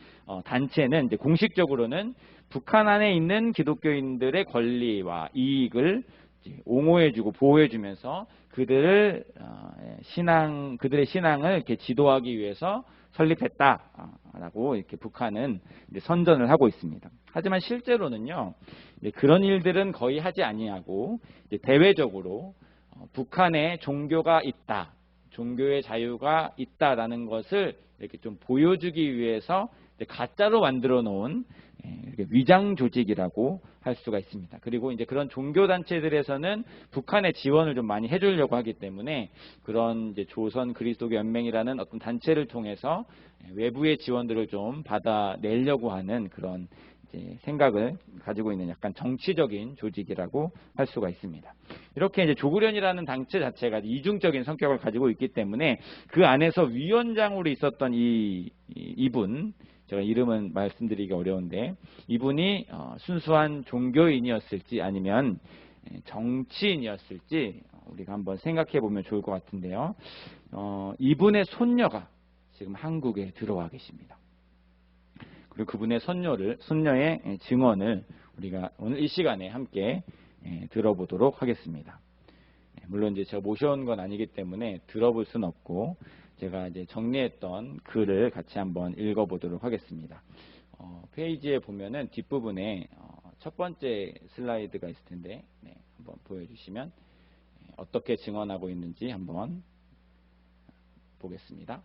단체는 이제 공식적으로는 북한 안에 있는 기독교인들의 권리와 이익을 옹호해주고 보호해주면서 그들의 신앙을 이렇게 지도하기 위해서 설립했다라고 이렇게 북한은 이제 선전을 하고 있습니다. 하지만 실제로는요, 그런 일들은 거의 하지 아니하고 대외적으로 북한에 종교가 있다, 종교의 자유가 있다라는 것을 이렇게 좀 보여주기 위해서 가짜로 만들어 놓은 위장 조직이라고 할 수가 있습니다. 그리고 이제 그런 종교 단체들에서는 북한의 지원을 좀 많이 해주려고 하기 때문에 그런 이제 조선 그리스도교 연맹이라는 어떤 단체를 통해서 외부의 지원들을 좀 받아내려고 하는 그런 이제 생각을 가지고 있는 약간 정치적인 조직이라고 할 수가 있습니다. 이렇게 이제 조그련이라는 단체 자체가 이중적인 성격을 가지고 있기 때문에 그 안에서 위원장으로 있었던 이분, 제가 이름은 말씀드리기가 어려운데 이분이 순수한 종교인이었을지 아니면 정치인이었을지 우리가 한번 생각해 보면 좋을 것 같은데요. 이분의 손녀가 지금 한국에 들어와 계십니다. 그리고 그분의 손녀의 증언을 우리가 오늘 이 시간에 함께 들어보도록 하겠습니다. 물론 이제 제가 모셔온 건 아니기 때문에 들어볼 수는 없고 제가 이제 정리했던 글을 같이 한번 읽어보도록 하겠습니다. 페이지에 보면은 뒷부분에 첫 번째 슬라이드가 있을 텐데 한번 보여주시면 어떻게 증언하고 있는지 한번 보겠습니다.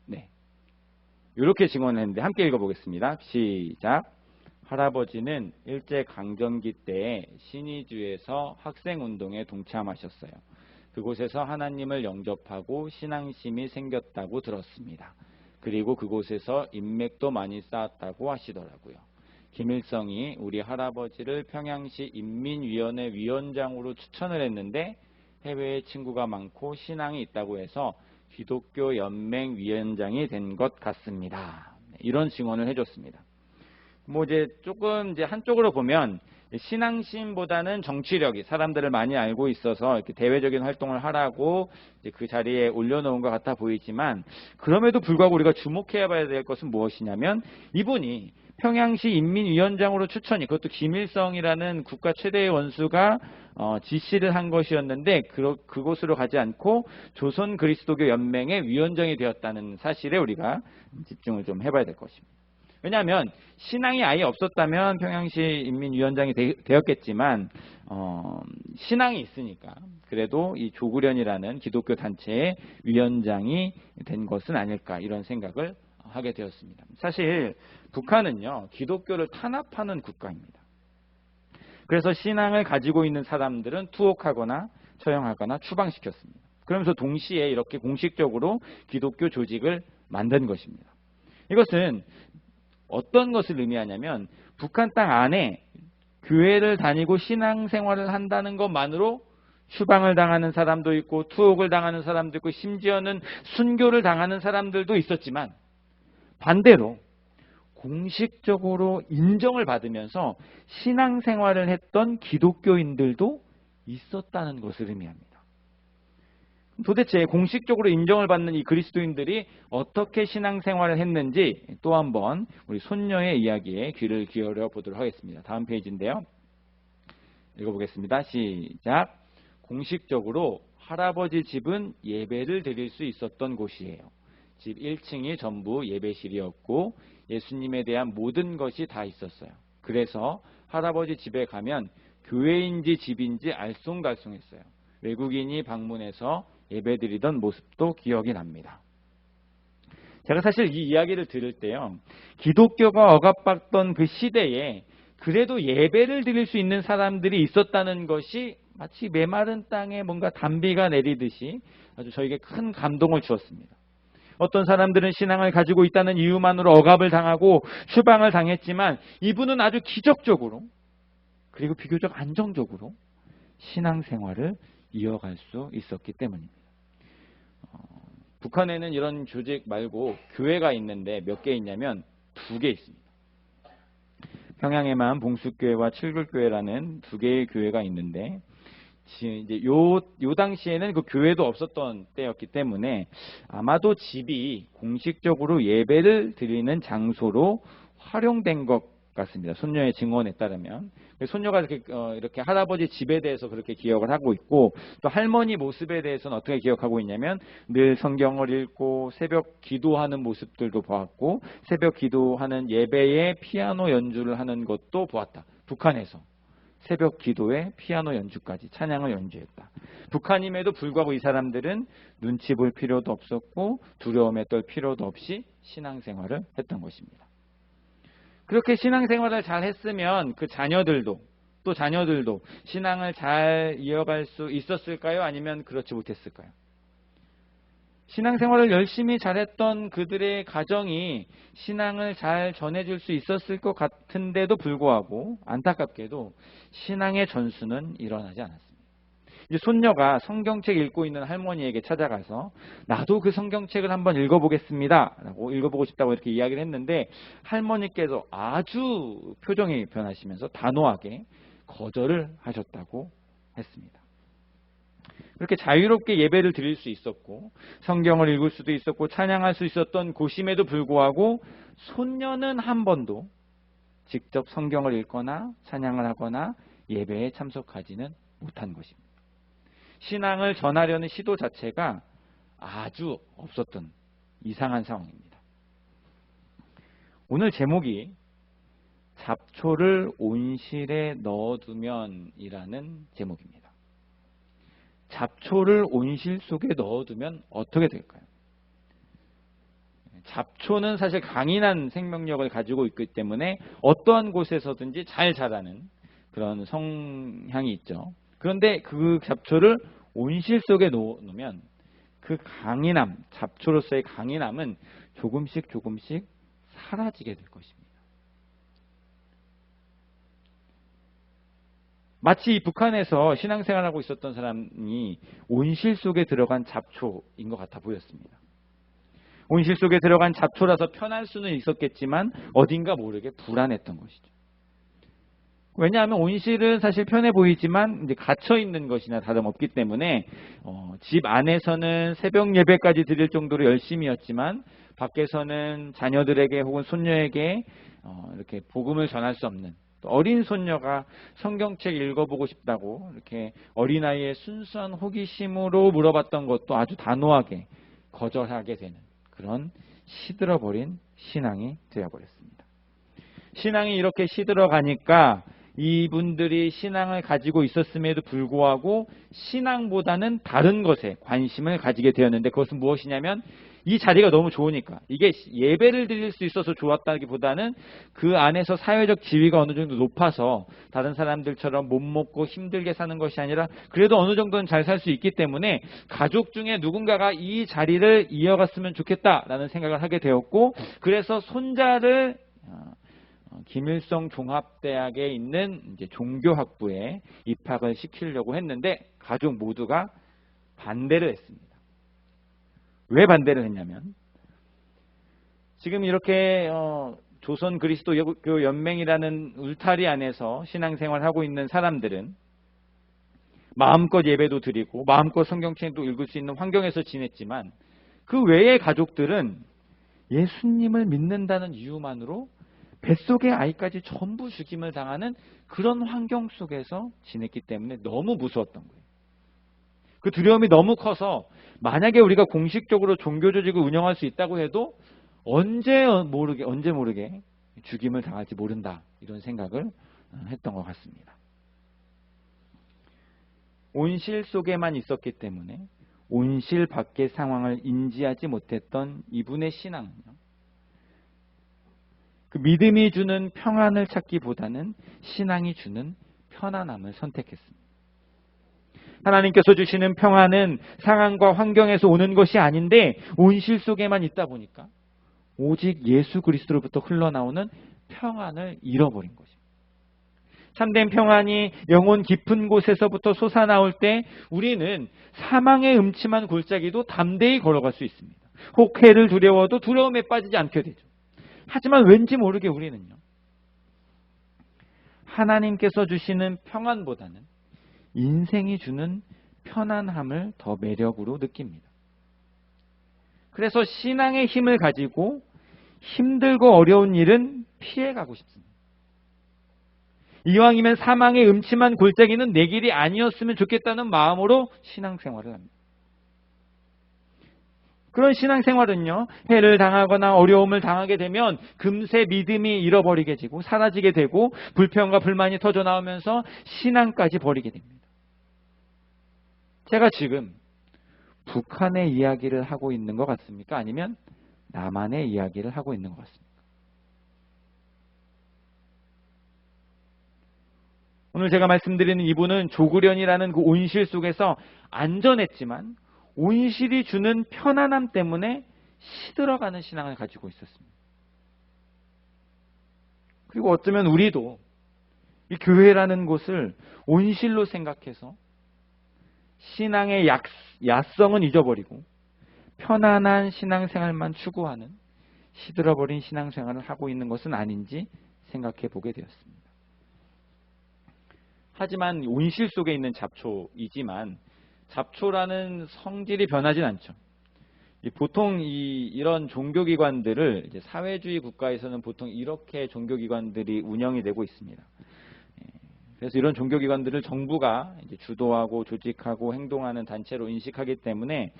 네, 이렇게 증언했는데 함께 읽어보겠습니다. 시작. 할아버지는 일제강점기 때에 신의주에서 학생운동에 동참하셨어요. 그곳에서 하나님을 영접하고 신앙심이 생겼다고 들었습니다. 그리고 그곳에서 인맥도 많이 쌓았다고 하시더라고요. 김일성이 우리 할아버지를 평양시 인민위원회 위원장으로 추천을 했는데 해외에 친구가 많고 신앙이 있다고 해서 기독교 연맹 위원장이 된 것 같습니다. 이런 증언을 해줬습니다. 이제 조금 이제 한쪽으로 보면 신앙심보다는 정치력이 사람들을 많이 알고 있어서 이렇게 대외적인 활동을 하라고 이제 그 자리에 올려놓은 것 같아 보이지만 그럼에도 불구하고 우리가 주목해야 봐야 될 것은 무엇이냐면 이분이 평양시 인민위원장으로 추천이 그것도 김일성이라는 국가 최대의 원수가 지시를 한 것이었는데 그곳으로 가지 않고 조선 그리스도교 연맹의 위원장이 되었다는 사실에 우리가 집중을 좀 해봐야 될 것입니다. 왜냐하면 신앙이 아예 없었다면 평양시 인민위원장이 되었겠지만 신앙이 있으니까 그래도 이 조그련이라는 기독교 단체의 위원장이 된 것은 아닐까 이런 생각을 하게 되었습니다. 사실 북한은요 기독교를 탄압하는 국가입니다. 그래서 신앙을 가지고 있는 사람들은 투옥하거나 처형하거나 추방시켰습니다. 그러면서 동시에 이렇게 공식적으로 기독교 조직을 만든 것입니다. 이것은 어떤 것을 의미하냐면 북한 땅 안에 교회를 다니고 신앙생활을 한다는 것만으로 추방을 당하는 사람도 있고 투옥을 당하는 사람도 있고 심지어는 순교를 당하는 사람들도 있었지만 반대로 공식적으로 인정을 받으면서 신앙생활을 했던 기독교인들도 있었다는 것을 의미합니다. 도대체 공식적으로 인정을 받는 이 그리스도인들이 어떻게 신앙생활을 했는지 또 한번 우리 손녀의 이야기에 귀를 기울여 보도록 하겠습니다. 다음 페이지인데요. 읽어보겠습니다. 시작. 공식적으로 할아버지 집은 예배를 드릴 수 있었던 곳이에요. 집 1층이 전부 예배실이었고 예수님에 대한 모든 것이 다 있었어요. 그래서 할아버지 집에 가면 교회인지 집인지 알쏭달쏭했어요. 외국인이 방문해서 예배드리던 모습도 기억이 납니다. 제가 사실 이 이야기를 들을 때요. 기독교가 억압받던 그 시대에 그래도 예배를 드릴 수 있는 사람들이 있었다는 것이 마치 메마른 땅에 뭔가 단비가 내리듯이 아주 저에게 큰 감동을 주었습니다. 어떤 사람들은 신앙을 가지고 있다는 이유만으로 억압을 당하고 추방을 당했지만 이분은 아주 기적적으로 그리고 비교적 안정적으로 신앙생활을 이어갈 수 있었기 때문입니다. 북한에는 이런 조직 말고 교회가 있는데 몇 개 있냐면 2개 있습니다. 평양에만 봉수교회와 칠굴교회라는 두 개의 교회가 있는데 이제 요 당시에는 그 교회도 없었던 때였기 때문에 아마도 집이 공식적으로 예배를 드리는 장소로 활용된 것 같습니다. 손녀의 증언에 따르면 손녀가 이렇게 할아버지 집에 대해서 그렇게 기억을 하고 있고, 또 할머니 모습에 대해서는 어떻게 기억하고 있냐면 늘 성경을 읽고 새벽 기도하는 모습들도 보았고, 새벽 기도하는 예배에 피아노 연주를 하는 것도 보았다. 북한에서 새벽 기도에 피아노 연주까지 찬양을 연주했다. 북한임에도 불구하고 이 사람들은 눈치 볼 필요도 없었고 두려움에 떨 필요도 없이 신앙생활을 했던 것입니다. 그렇게 신앙생활을 잘 했으면 그 자녀들도 신앙을 잘 이어갈 수 있었을까요? 아니면 그렇지 못했을까요? 신앙생활을 열심히 잘했던 그들의 가정이 신앙을 잘 전해줄 수 있었을 것 같은데도 불구하고 안타깝게도 신앙의 전수는 일어나지 않았습니다. 이제 손녀가 성경책 읽고 있는 할머니에게 찾아가서 나도 그 성경책을 한번 읽어보겠습니다 라고 읽어보고 싶다고 이렇게 이야기를 했는데, 할머니께서 아주 표정이 변하시면서 단호하게 거절을 하셨다고 했습니다. 그렇게 자유롭게 예배를 드릴 수 있었고 성경을 읽을 수도 있었고 찬양할 수 있었던 곳임에도 불구하고 손녀는 한 번도 직접 성경을 읽거나 찬양을 하거나 예배에 참석하지는 못한 것입니다. 신앙을 전하려는 시도 자체가 아주 없었던 이상한 상황입니다. 오늘 제목이 잡초를 온실에 넣어두면 이라는 제목입니다. 잡초를 온실 속에 넣어두면 어떻게 될까요? 잡초는 사실 강인한 생명력을 가지고 있기 때문에 어떠한 곳에서든지 잘 자라는 그런 성향이 있죠. 그런데 그 잡초를 온실 속에 놓으면 그 강인함, 잡초로서의 강인함은 조금씩 사라지게 될 것입니다. 마치 북한에서 신앙생활하고 있었던 사람이 온실 속에 들어간 잡초인 것 같아 보였습니다. 온실 속에 들어간 잡초라서 편할 수는 있었겠지만 어딘가 모르게 불안했던 것이죠. 왜냐하면 온실은 사실 편해 보이지만 이제 갇혀 있는 것이나 다름없기 때문에 집 안에서는 새벽 예배까지 드릴 정도로 열심히였지만 밖에서는 자녀들에게 혹은 손녀에게 이렇게 복음을 전할 수 없는, 어린 손녀가 성경책 읽어보고 싶다고 이렇게 어린아이의 순수한 호기심으로 물어봤던 것도 아주 단호하게 거절하게 되는 그런 시들어버린 신앙이 되어버렸습니다. 신앙이 이렇게 시들어가니까 이분들이 신앙을 가지고 있었음에도 불구하고 신앙보다는 다른 것에 관심을 가지게 되었는데, 그것은 무엇이냐면 이 자리가 너무 좋으니까, 이게 예배를 드릴 수 있어서 좋았다기보다는 그 안에서 사회적 지위가 어느 정도 높아서 다른 사람들처럼 못 먹고 힘들게 사는 것이 아니라 그래도 어느 정도는 잘 살 수 있기 때문에 가족 중에 누군가가 이 자리를 이어갔으면 좋겠다라는 생각을 하게 되었고, 그래서 손자를 김일성 종합대학에 있는 이제 종교학부에 입학을 시키려고 했는데 가족 모두가 반대를 했습니다. 왜 반대를 했냐면, 지금 이렇게 조선 그리스도교 연맹이라는 울타리 안에서 신앙생활을 하고 있는 사람들은 마음껏 예배도 드리고 마음껏 성경책도 읽을 수 있는 환경에서 지냈지만, 그 외의 가족들은 예수님을 믿는다는 이유만으로 뱃속의 아이까지 전부 죽임을 당하는 그런 환경 속에서 지냈기 때문에 너무 무서웠던 거예요. 그 두려움이 너무 커서 만약에 우리가 공식적으로 종교 조직을 운영할 수 있다고 해도 언제 모르게 죽임을 당할지 모른다, 이런 생각을 했던 것 같습니다. 온실 속에만 있었기 때문에 온실 밖의 상황을 인지하지 못했던 이분의 신앙은요, 그 믿음이 주는 평안을 찾기보다는 신앙이 주는 편안함을 선택했습니다. 하나님께서 주시는 평안은 상황과 환경에서 오는 것이 아닌데 온실 속에만 있다 보니까 오직 예수 그리스도로부터 흘러나오는 평안을 잃어버린 것입니다. 참된 평안이 영혼 깊은 곳에서부터 솟아나올 때 우리는 사망의 음침한 골짜기도 담대히 걸어갈 수 있습니다. 혹 해를 두려워도 두려움에 빠지지 않게 되죠. 하지만 왠지 모르게 우리는요, 하나님께서 주시는 평안보다는 인생이 주는 편안함을 더 매력으로 느낍니다. 그래서 신앙의 힘을 가지고 힘들고 어려운 일은 피해가고 싶습니다. 이왕이면 사망의 음침한 골짜기는 내 길이 아니었으면 좋겠다는 마음으로 신앙생활을 합니다. 그런 신앙생활은요, 해를 당하거나 어려움을 당하게 되면 금세 믿음이 잃어버리게 되고 사라지게 되고 불평과 불만이 터져나오면서 신앙까지 버리게 됩니다. 제가 지금 북한의 이야기를 하고 있는 것 같습니까? 아니면 남한의 이야기를 하고 있는 것 같습니까? 오늘 제가 말씀드리는 이분은 조구련이라는 그 온실 속에서 안전했지만 온실이 주는 편안함 때문에 시들어가는 신앙을 가지고 있었습니다. 그리고 어쩌면 우리도 이 교회라는 곳을 온실로 생각해서 신앙의 야성은 잊어버리고 편안한 신앙생활만 추구하는 시들어버린 신앙생활을 하고 있는 것은 아닌지 생각해 보게 되었습니다. 하지만 온실 속에 있는 잡초이지만 잡초라는 성질이 변하진 않죠. 보통 이런 종교기관들을 이제 사회주의 국가에서는 보통 이렇게 종교기관들이 운영이 되고 있습니다. 그래서 이런 종교기관들을 정부가 이제 주도하고 조직하고 행동하는 단체로 인식하기 때문에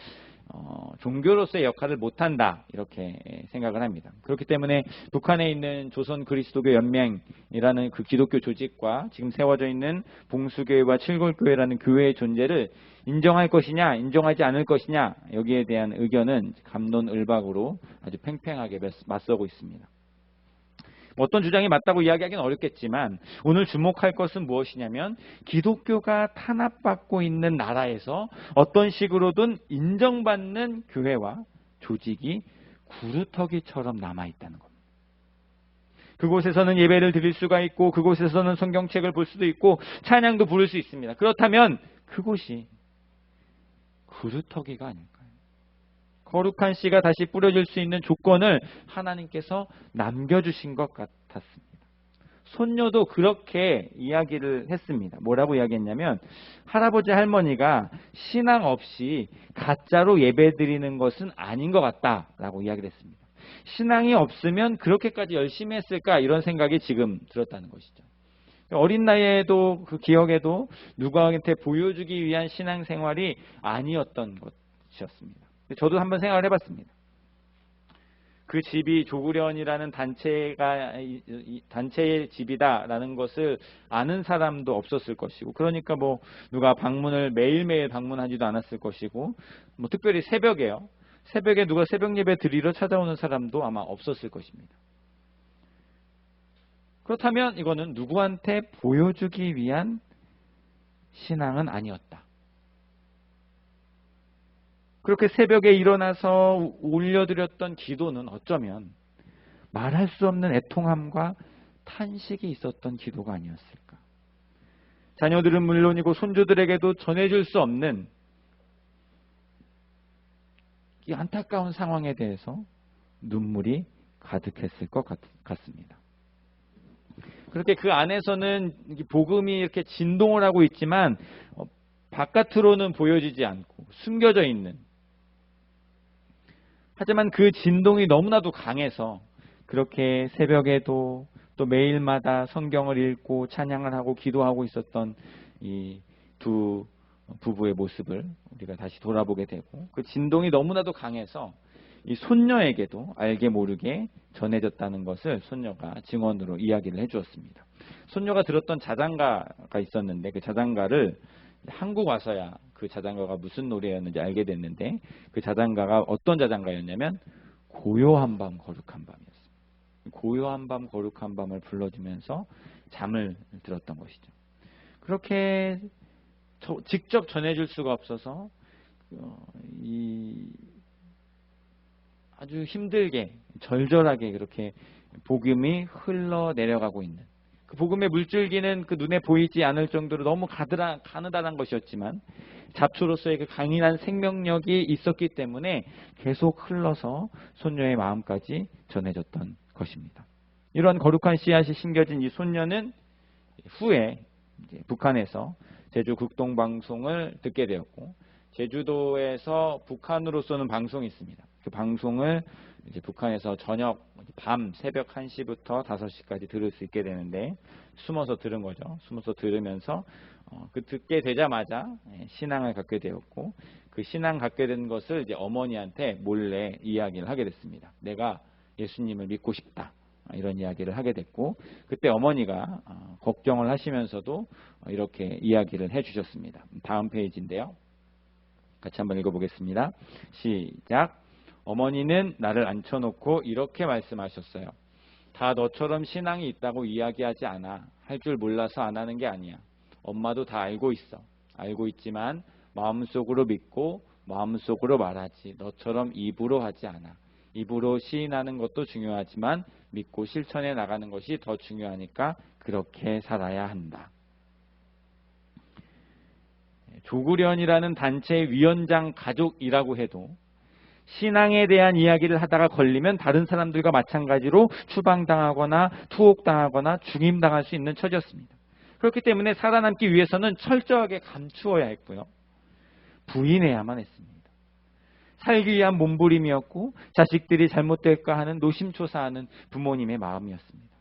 종교로서의 역할을 못한다 이렇게 생각을 합니다. 그렇기 때문에 북한에 있는 조선 그리스도교 연맹이라는 그 기독교 조직과 지금 세워져 있는 봉수교회와 칠골교회라는 교회의 존재를 인정할 것이냐 인정하지 않을 것이냐 여기에 대한 의견은 갑론을박으로 아주 팽팽하게 맞서고 있습니다. 어떤 주장이 맞다고 이야기하기는 어렵겠지만 오늘 주목할 것은 무엇이냐면 기독교가 탄압받고 있는 나라에서 어떤 식으로든 인정받는 교회와 조직이 구루터기처럼 남아있다는 겁니다. 그곳에서는 예배를 드릴 수가 있고 그곳에서는 성경책을 볼 수도 있고 찬양도 부를 수 있습니다. 그렇다면 그곳이 구루터기가 아닐까요? 거룩한 씨가 다시 뿌려질 수 있는 조건을 하나님께서 남겨주신 것 같았습니다. 손녀도 그렇게 이야기를 했습니다. 뭐라고 이야기했냐면 할아버지 할머니가 신앙 없이 가짜로 예배 드리는 것은 아닌 것 같다라고 이야기를 했습니다. 신앙이 없으면 그렇게까지 열심히 했을까 이런 생각이 지금 들었다는 것이죠. 어린 나이에도 그 기억에도 누구한테 보여주기 위한 신앙생활이 아니었던 것이었습니다. 저도 한번 생각을 해봤습니다. 그 집이 조구련이라는 단체의 집이다라는 것을 아는 사람도 없었을 것이고, 그러니까 뭐 누가 방문을 매일매일 방문하지도 않았을 것이고, 뭐 특별히 새벽에 누가 새벽 예배 드리러 찾아오는 사람도 아마 없었을 것입니다. 그렇다면 이거는 누구한테 보여주기 위한 신앙은 아니었다. 그렇게 새벽에 일어나서 올려드렸던 기도는 어쩌면 말할 수 없는 애통함과 탄식이 있었던 기도가 아니었을까. 자녀들은 물론이고 손주들에게도 전해줄 수 없는 이 안타까운 상황에 대해서 눈물이 가득했을 것 같습니다. 그렇게 그 안에서는 복음이 이렇게 진동을 하고 있지만 바깥으로는 보여지지 않고 숨겨져 있는, 하지만 그 진동이 너무나도 강해서 그렇게 새벽에도 또 매일마다 성경을 읽고 찬양을 하고 기도하고 있었던 이 두 부부의 모습을 우리가 다시 돌아보게 되고, 그 진동이 너무나도 강해서 이 손녀에게도 알게 모르게 전해졌다는 것을 손녀가 증언으로 이야기를 해주었습니다. 손녀가 들었던 자장가가 있었는데 그 자장가를 한국 와서야 그 자장가가 무슨 노래였는지 알게 됐는데, 그 자장가가 어떤 자장가였냐면 고요한 밤 거룩한 밤이었습니다. 고요한 밤 거룩한 밤을 불러주면서 잠을 들었던 것이죠. 그렇게 직접 전해줄 수가 없어서 아주 힘들게 절절하게 그렇게 복음이 흘러내려가고 있는, 그 복음의 물줄기는 그 눈에 보이지 않을 정도로 너무 가느다란 것이었지만 잡초로서의 그 강인한 생명력이 있었기 때문에 계속 흘러서 손녀의 마음까지 전해졌던 것입니다. 이런 거룩한 씨앗이 심겨진 이 손녀는 후에 이제 북한에서 제주 극동방송을 듣게 되었고, 제주도에서 북한으로 쏘는 방송이 있습니다. 그 방송을 이제 북한에서 저녁 밤 새벽 1시부터 5시까지 들을 수 있게 되는데, 숨어서 들은 거죠. 숨어서 들으면서 그 듣게 되자마자 신앙을 갖게 되었고, 그 신앙 갖게 된 것을 이제 어머니한테 몰래 이야기를 하게 됐습니다. 내가 예수님을 믿고 싶다, 이런 이야기를 하게 됐고, 그때 어머니가 걱정을 하시면서도 이렇게 이야기를 해주셨습니다. 다음 페이지인데요. 같이 한번 읽어보겠습니다. 시작. 어머니는 나를 앉혀놓고 이렇게 말씀하셨어요. 다 너처럼 신앙이 있다고 이야기하지 않아. 할 줄 몰라서 안 하는 게 아니야. 엄마도 다 알고 있어. 알고 있지만 마음속으로 믿고 마음속으로 말하지. 너처럼 입으로 하지 않아. 입으로 시인하는 것도 중요하지만 믿고 실천해 나가는 것이 더 중요하니까 그렇게 살아야 한다. 조구련이라는 단체의 위원장 가족이라고 해도 신앙에 대한 이야기를 하다가 걸리면 다른 사람들과 마찬가지로 추방당하거나 투옥당하거나 죽임당할 수 있는 처지였습니다. 그렇기 때문에 살아남기 위해서는 철저하게 감추어야 했고요. 부인해야만 했습니다. 살기 위한 몸부림이었고 자식들이 잘못될까 하는 노심초사하는 부모님의 마음이었습니다.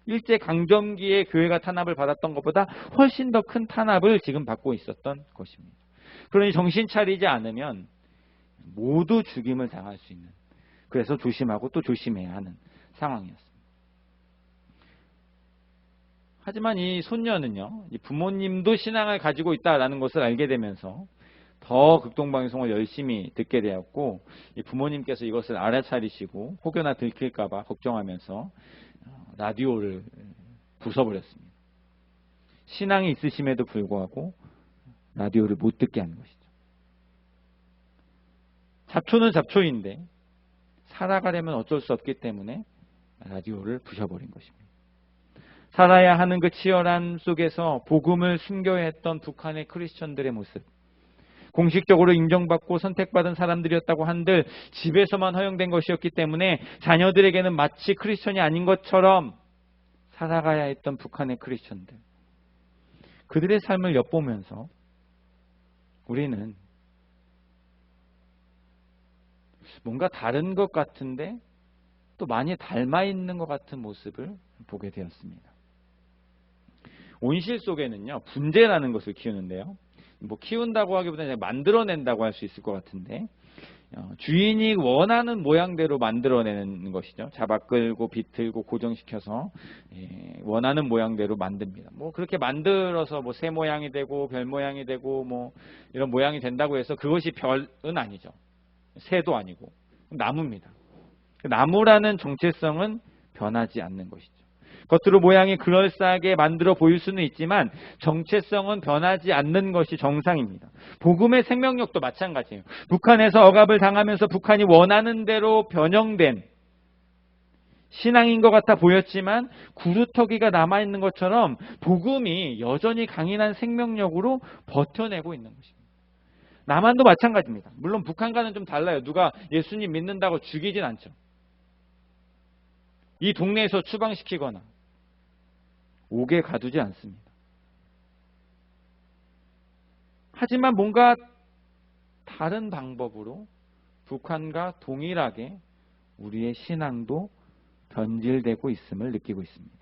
일제강점기에 교회가 탄압을 받았던 것보다 훨씬 더 큰 탄압을 지금 받고 있었던 것입니다. 그러니 정신 차리지 않으면 모두 죽임을 당할 수 있는, 그래서 조심하고 또 조심해야 하는 상황이었습니다. 하지만 이 손녀는요, 부모님도 신앙을 가지고 있다라는 것을 알게 되면서 더 극동방송을 열심히 듣게 되었고, 부모님께서 이것을 알아차리시고 혹여나 들킬까 봐 걱정하면서 라디오를 부숴버렸습니다. 신앙이 있으심에도 불구하고 라디오를 못 듣게 하는 것이죠. 잡초는 잡초인데 살아가려면 어쩔 수 없기 때문에 라디오를 부셔버린 것입니다. 살아야 하는 그 치열함 속에서 복음을 숨겨야 했던 북한의 크리스천들의 모습, 공식적으로 인정받고 선택받은 사람들이었다고 한들 집에서만 허용된 것이었기 때문에 자녀들에게는 마치 크리스천이 아닌 것처럼 살아가야 했던 북한의 크리스천들, 그들의 삶을 엿보면서 우리는 뭔가 다른 것 같은데 또 많이 닮아 있는 것 같은 모습을 보게 되었습니다. 온실 속에는요, 분재라는 것을 키우는데요. 뭐 키운다고 하기보다는 만들어낸다고 할 수 있을 것 같은데, 주인이 원하는 모양대로 만들어내는 것이죠. 잡아 끌고 비틀고 고정시켜서 원하는 모양대로 만듭니다. 뭐 그렇게 만들어서 뭐 새 모양이 되고 별 모양이 되고 뭐 이런 모양이 된다고 해서 그것이 별은 아니죠. 새도 아니고 나무입니다. 나무라는 정체성은 변하지 않는 것이죠. 겉으로 모양이 그럴싸하게 만들어 보일 수는 있지만 정체성은 변하지 않는 것이 정상입니다. 복음의 생명력도 마찬가지예요. 북한에서 억압을 당하면서 북한이 원하는 대로 변형된 신앙인 것 같아 보였지만 구루터기가 남아있는 것처럼 복음이 여전히 강인한 생명력으로 버텨내고 있는 것입니다. 남한도 마찬가지입니다. 물론 북한과는 좀 달라요. 누가 예수님 믿는다고 죽이진 않죠. 이 동네에서 추방시키거나 옥에 가두지 않습니다. 하지만 뭔가 다른 방법으로 북한과 동일하게 우리의 신앙도 변질되고 있음을 느끼고 있습니다.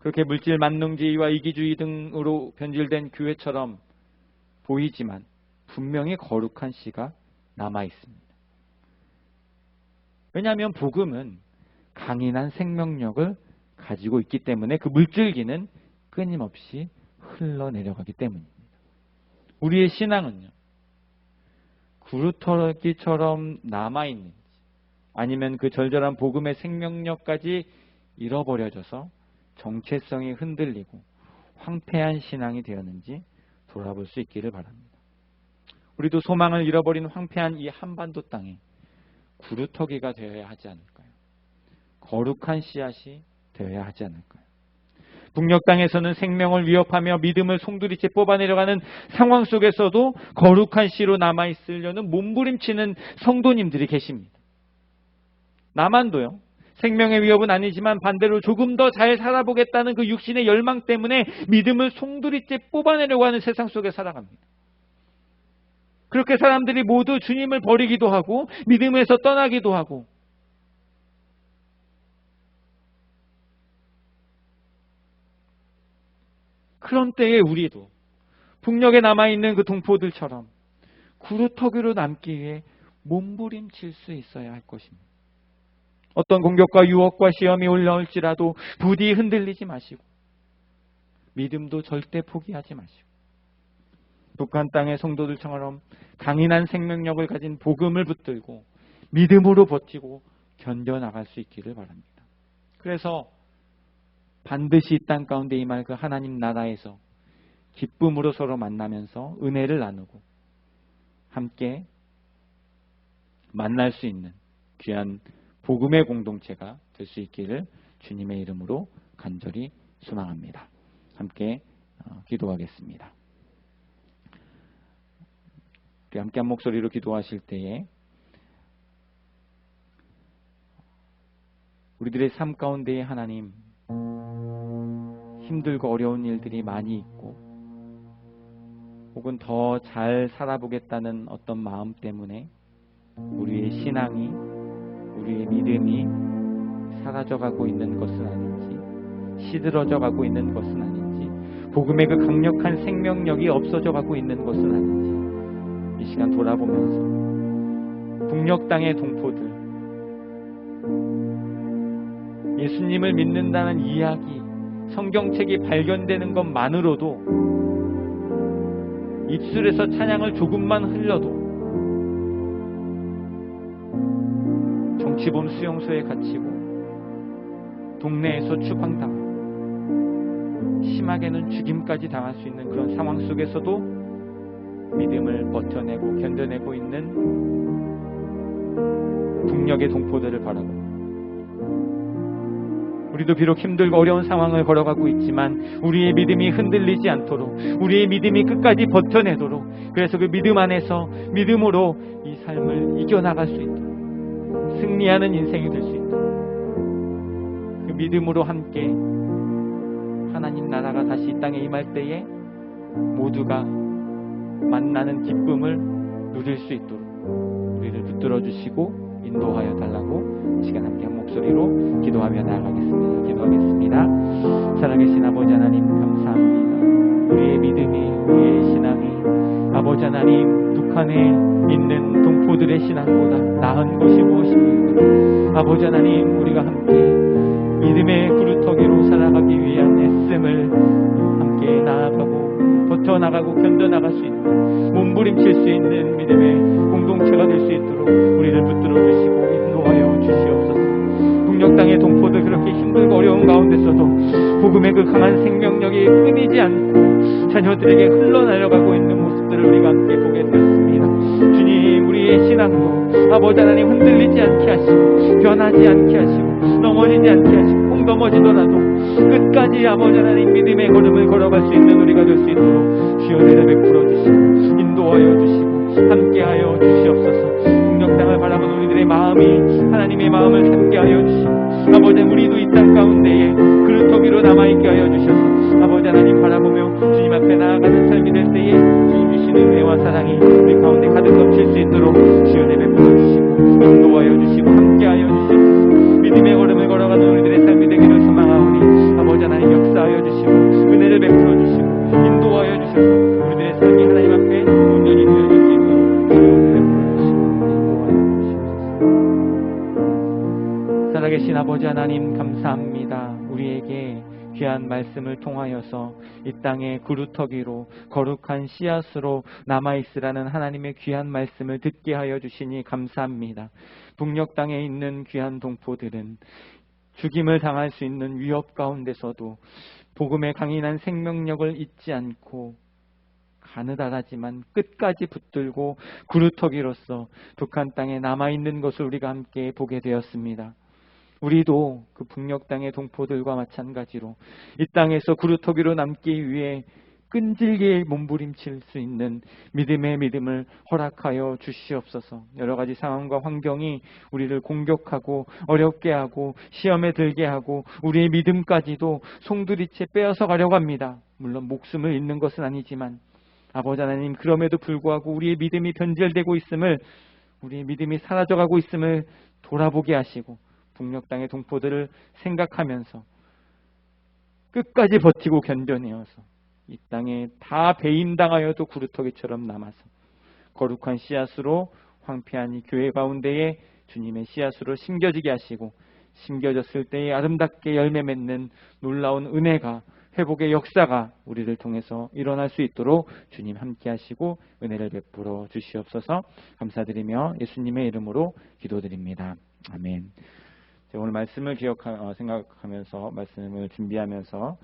그렇게 물질 만능주의와 이기주의 등으로 변질된 교회처럼 보이지만 분명히 거룩한 씨가 남아 있습니다. 왜냐하면 복음은 강인한 생명력을 가지고 있기 때문에 그 물줄기는 끊임없이 흘러내려가기 때문입니다. 우리의 신앙은요, 구루터기처럼 남아있는지 아니면 그 절절한 복음의 생명력까지 잃어버려져서 정체성이 흔들리고 황폐한 신앙이 되었는지 돌아볼 수 있기를 바랍니다. 우리도 소망을 잃어버린 황폐한 이 한반도 땅에 구루터기가 되어야 하지 않을까요? 거룩한 씨앗이 되어야 하지 않을까요? 북녘 땅에서는 생명을 위협하며 믿음을 송두리째 뽑아내려가는 상황 속에서도 거룩한 씨로 남아있으려는 몸부림치는 성도님들이 계십니다. 남한도요, 생명의 위협은 아니지만 반대로 조금 더 잘 살아보겠다는 그 육신의 열망 때문에 믿음을 송두리째 뽑아내려고 하는 세상 속에 살아갑니다. 그렇게 사람들이 모두 주님을 버리기도 하고 믿음에서 떠나기도 하고, 그런 때에 우리도 북녘에 남아있는 그 동포들처럼 구루터기로 남기 위해 몸부림칠 수 있어야 할 것입니다. 어떤 공격과 유혹과 시험이 올라올지라도 부디 흔들리지 마시고 믿음도 절대 포기하지 마시고 북한 땅의 성도들처럼 강인한 생명력을 가진 복음을 붙들고 믿음으로 버티고 견뎌나갈 수 있기를 바랍니다. 그래서 반드시 이 땅 가운데 임할 그 하나님 나라에서 기쁨으로 서로 만나면서 은혜를 나누고 함께 만날 수 있는 귀한 복음의 공동체가 될 수 있기를 주님의 이름으로 간절히 소망합니다. 함께 기도하겠습니다. 우리 함께 한 목소리로 기도하실 때에 우리들의 삶 가운데에 하나님, 힘들고 어려운 일들이 많이 있고 혹은 더 잘 살아보겠다는 어떤 마음 때문에 우리의 신앙이, 우리의 믿음이 사라져가고 있는 것은 아닌지, 시들어져가고 있는 것은 아닌지, 복음의 그 강력한 생명력이 없어져가고 있는 것은 아닌지 이 시간 돌아보면서 북녘 땅의 동포들, 예수님을 믿는다는 이야기, 성경책이 발견되는 것만으로도 입술에서 찬양을 조금만 흘려도 정치범 수용소에 갇히고 동네에서 추방당하고 심하게는 죽임까지 당할 수 있는 그런 상황 속에서도 믿음을 버텨내고 견뎌내고 있는 북녘의 동포들을 바라보고 우리도 비록 힘들고 어려운 상황을 걸어가고 있지만 우리의 믿음이 흔들리지 않도록, 우리의 믿음이 끝까지 버텨내도록, 그래서 그 믿음 안에서 믿음으로 이 삶을 이겨나갈 수 있도록, 승리하는 인생이 될 수 있도록, 그 믿음으로 함께 하나님 나라가 다시 이 땅에 임할 때에 모두가 만나는 기쁨을 누릴 수 있도록 우리를 붙들어 주시고 인도하여 달라고 이 시간 함께 한 목소리로 기도하며 나아가겠습니다. 기도하겠습니다. 살아계신 아버지 하나님 감사합니다. 우리의 믿음이, 우리의 신앙이 아버지 하나님 북한에 있는 동포들의 신앙보다 나은 것이 무엇입니까? 아버지 하나님, 우리가 함께 믿음의 구루터기로 살아가기 위한 애씀을 함께 나아가고 버텨나가고 견뎌나갈 수 있는, 몸부림칠 수 있는 믿음의 공동체가 될 수 있도록 우리를 붙들어 주시고 인도하여 주시옵소서. 북녘 땅의 동포들 그렇게 힘들고 어려운 가운데서도 복음의 그 강한 생명력이 끊이지 않고 자녀들에게 흘러내려가고 있는 모습들을 우리가 함께 보게 되었습니다. 주님, 우리의 신앙도 아버지 하나님 흔들리지 않게 하시고 변하지 않게 하시고 넘어지지 않게 하시고 혹 넘어지더라도 끝까지 아버지 하나님 믿음의 걸음을 걸어갈 수 있는 우리가 될 수 있도록 주여 은혜를 베풀어 주시고 인도하여 주시고 함께하여 주시옵소서. 북녘 땅을 바라보는 우리들의 마음이 하나님의 마음을 함께하여 주시고 아버지 우리도 이 땅 가운데에 그루터기로 남아있게 하여 주셔서 아버지 하나님 바라보며 주님 앞에 나아가는 삶이 될 때에 주님 주시는 은혜와 사랑이 우리 가운데 가득 넘칠 수 있도록 주여 은혜 베풀어 주시고 인도하여 주시고 함께하여 주시옵소서. 믿음의 걸음을 걸어가는 우리들의 삶이 되기를 소망하오니 아버지 하나님 역사하여 주시고 은혜를 베풀어 주시고 인도하여 주셔서 우리들의 삶이 하나님 앞에 온전히 되어질 수 있도록 주여 은혜를 베풀어 주시고 인도하여 주시옵소서. 살아계신 아버지 하나님 감사합니다. 우리에게 귀한 말씀을 통하여서 이 땅의 구루터기로 거룩한 씨앗으로 남아있으라는 하나님의 귀한 말씀을 듣게 하여 주시니 감사합니다. 북녘 땅에 있는 귀한 동포들은 죽임을 당할 수 있는 위협 가운데서도 복음의 강인한 생명력을 잊지 않고 가느다라지만 끝까지 붙들고 구루터기로서 북한 땅에 남아있는 것을 우리가 함께 보게 되었습니다. 우리도 그 북녘 땅의 동포들과 마찬가지로 이 땅에서 구루터기로 남기 위해 끈질기게 몸부림칠 수 있는 믿음의 믿음을 허락하여 주시옵소서. 여러 가지 상황과 환경이 우리를 공격하고 어렵게 하고 시험에 들게 하고 우리의 믿음까지도 송두리째 빼앗아 가려고 합니다. 물론 목숨을 잃는 것은 아니지만 아버지 하나님, 그럼에도 불구하고 우리의 믿음이 변질되고 있음을, 우리의 믿음이 사라져가고 있음을 돌아보게 하시고 북녘 땅의 동포들을 생각하면서 끝까지 버티고 견뎌내어서 이 땅에 다 배임당하여도 구루터기처럼 남아서 거룩한 씨앗으로 황폐한 이 교회 가운데에 주님의 씨앗으로 심겨지게 하시고, 심겨졌을 때에 아름답게 열매 맺는 놀라운 은혜가, 회복의 역사가 우리를 통해서 일어날 수 있도록 주님 함께 하시고 은혜를 베풀어 주시옵소서. 감사드리며 예수님의 이름으로 기도드립니다. 아멘. 오늘 말씀을 생각하면서, 말씀을 준비하면서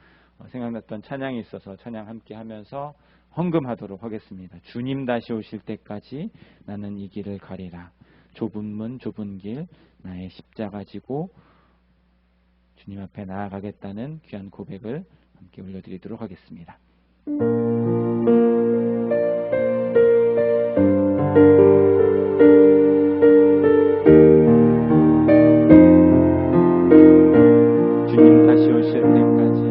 생각났던 찬양이 있어서 찬양 함께 하면서 헌금하도록 하겠습니다. 주님 다시 오실 때까지 나는 이 길을 가리라. 좁은 문 좁은 길 나의 십자가 지고 주님 앞에 나아가겠다는 귀한 고백을 함께 올려드리도록 하겠습니다. 주님 다시 오실 때까지,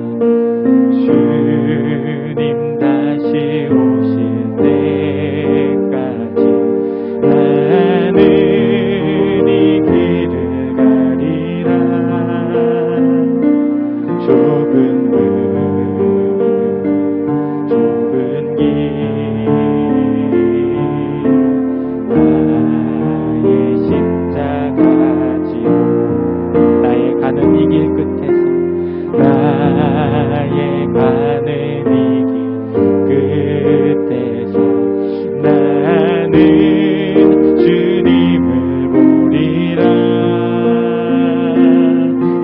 주님 다시 오실 때까지 나는 이 길을 가리라. 좁은 문 좁은 길 나의 십자가 지고 나의 가는 이 길 끝에서, 나의 가는 이 길 끝에서 나는 주님을 보리라.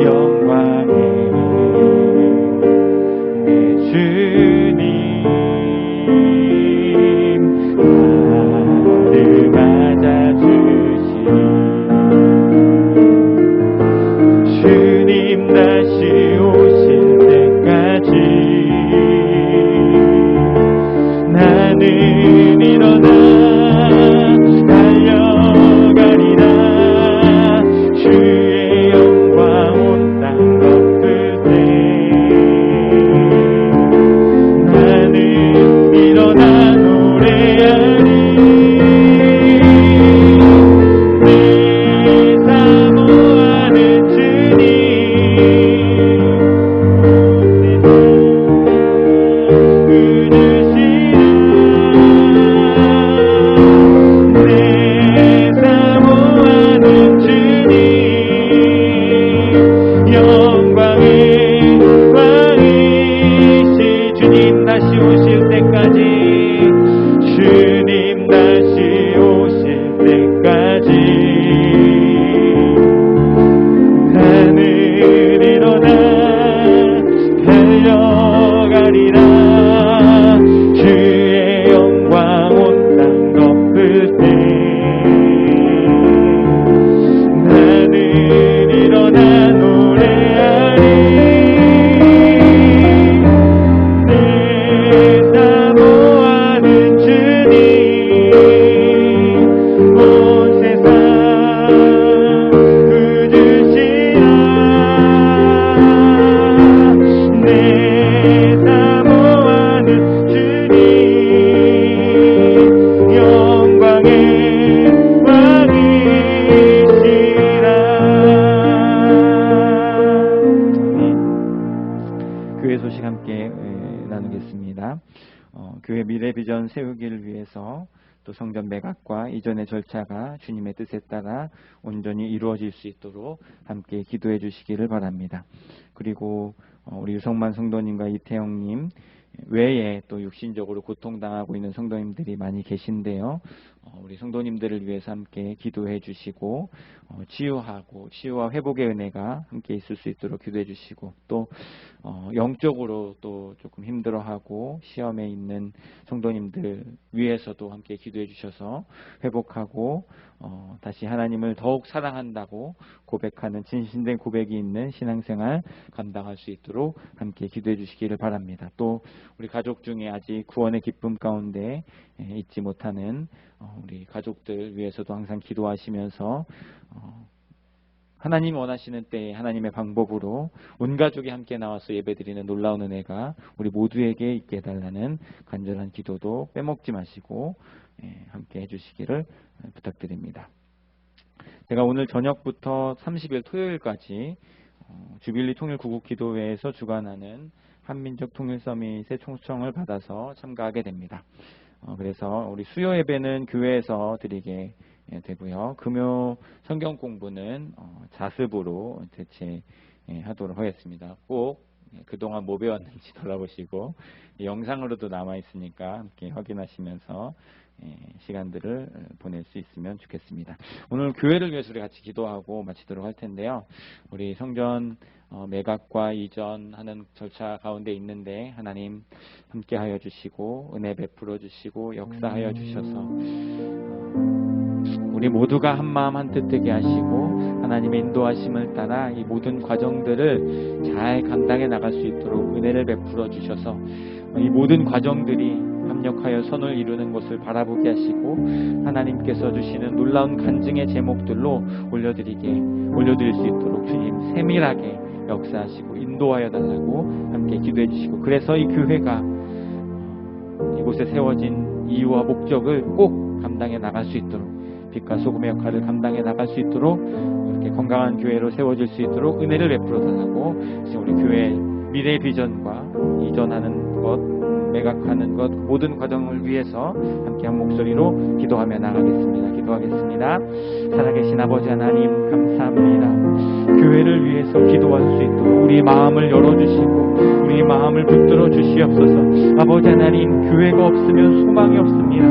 영광의 내 주님 나를 맞아주시니, 주님 다시 오실 때까지 나는 일어나 달려가리라. 주의 영광 온 땅 덮을 때 나는 일어나 노래하리. 내 사모하는 주님 교회 미래 비전 세우기를 위해서 또 성전 매각과 이전의 절차가 주님의 뜻에 따라 온전히 이루어질 수 있도록 함께 기도해 주시기를 바랍니다. 그리고 우리 유성만 성도님과 이태영님 외에 또 육신적으로 고통당하고 있는 성도님들이 많이 계신데요. 우리 성도님들을 위해서 함께 기도해 주시고 치유와 회복의 은혜가 함께 있을 수 있도록 기도해 주시고, 또 영적으로 또 조금 힘들어하고 시험에 있는 성도님들 위해서도 함께 기도해 주셔서 회복하고 다시 하나님을 더욱 사랑한다고 고백하는 진실된 고백이 있는 신앙생활 감당할 수 있도록 함께 기도해 주시기를 바랍니다. 또 우리 가족 중에 아직 구원의 기쁨 가운데 있지 못하는 우리 가족들 위해서도 항상 기도하시면서 하나님 원하시는 때에 하나님의 방법으로 온 가족이 함께 나와서 예배드리는 놀라운 은혜가 우리 모두에게 있게 해달라는 간절한 기도도 빼먹지 마시고 함께 해주시기를 부탁드립니다. 제가 오늘 저녁부터 30일 토요일까지 주빌리 통일 구국기도회에서 주관하는 한민족 통일 서밋의 초청을 받아서 참가하게 됩니다. 그래서 우리 수요 예배는 교회에서 드리게 되고요. 금요 성경 공부는 자습으로 대체하도록 하겠습니다. 꼭 그동안 뭐 배웠는지 돌아보시고 영상으로도 남아 있으니까 함께 확인하시면서 시간들을 보낼 수 있으면 좋겠습니다. 오늘 교회를 위해서 우리 같이 기도하고 마치도록 할 텐데요. 우리 성전 매각과 이전하는 절차 가운데 있는데 하나님 함께하여 주시고 은혜 베풀어 주시고 역사하여 주셔서 우리 모두가 한마음 한뜻 되게 하시고 하나님의 인도하심을 따라 이 모든 과정들을 잘 감당해 나갈 수 있도록 은혜를 베풀어 주셔서 이 모든 과정들이 합력하여 선을 이루는 것을 바라보게 하시고 하나님께서 주시는 놀라운 간증의 제목들로 올려드릴 수 있도록 주님 세밀하게 역사하시고 인도하여 달라고 함께 기도해 주시고 그래서 이 교회가 이곳에 세워진 이유와 목적을 꼭 감당해 나갈 수 있도록 빛과 소금의 역할을 감당해 나갈 수 있도록 이렇게 건강한 교회로 세워질 수 있도록 은혜를 베풀어 달라고 우리 교회 미래 비전과 이전하는 것, 매각하는 것 모든 과정을 위해서 함께 한 목소리로 기도하며 나가겠습니다. 기도하겠습니다. 살아계신 아버지 하나님 감사합니다. 교회를 위해서 기도할 수 있도록 우리 마음을 열어주시고 우리 마음을 붙들어 주시옵소서. 아버지 하나님 교회가 없으면 소망이 없습니다.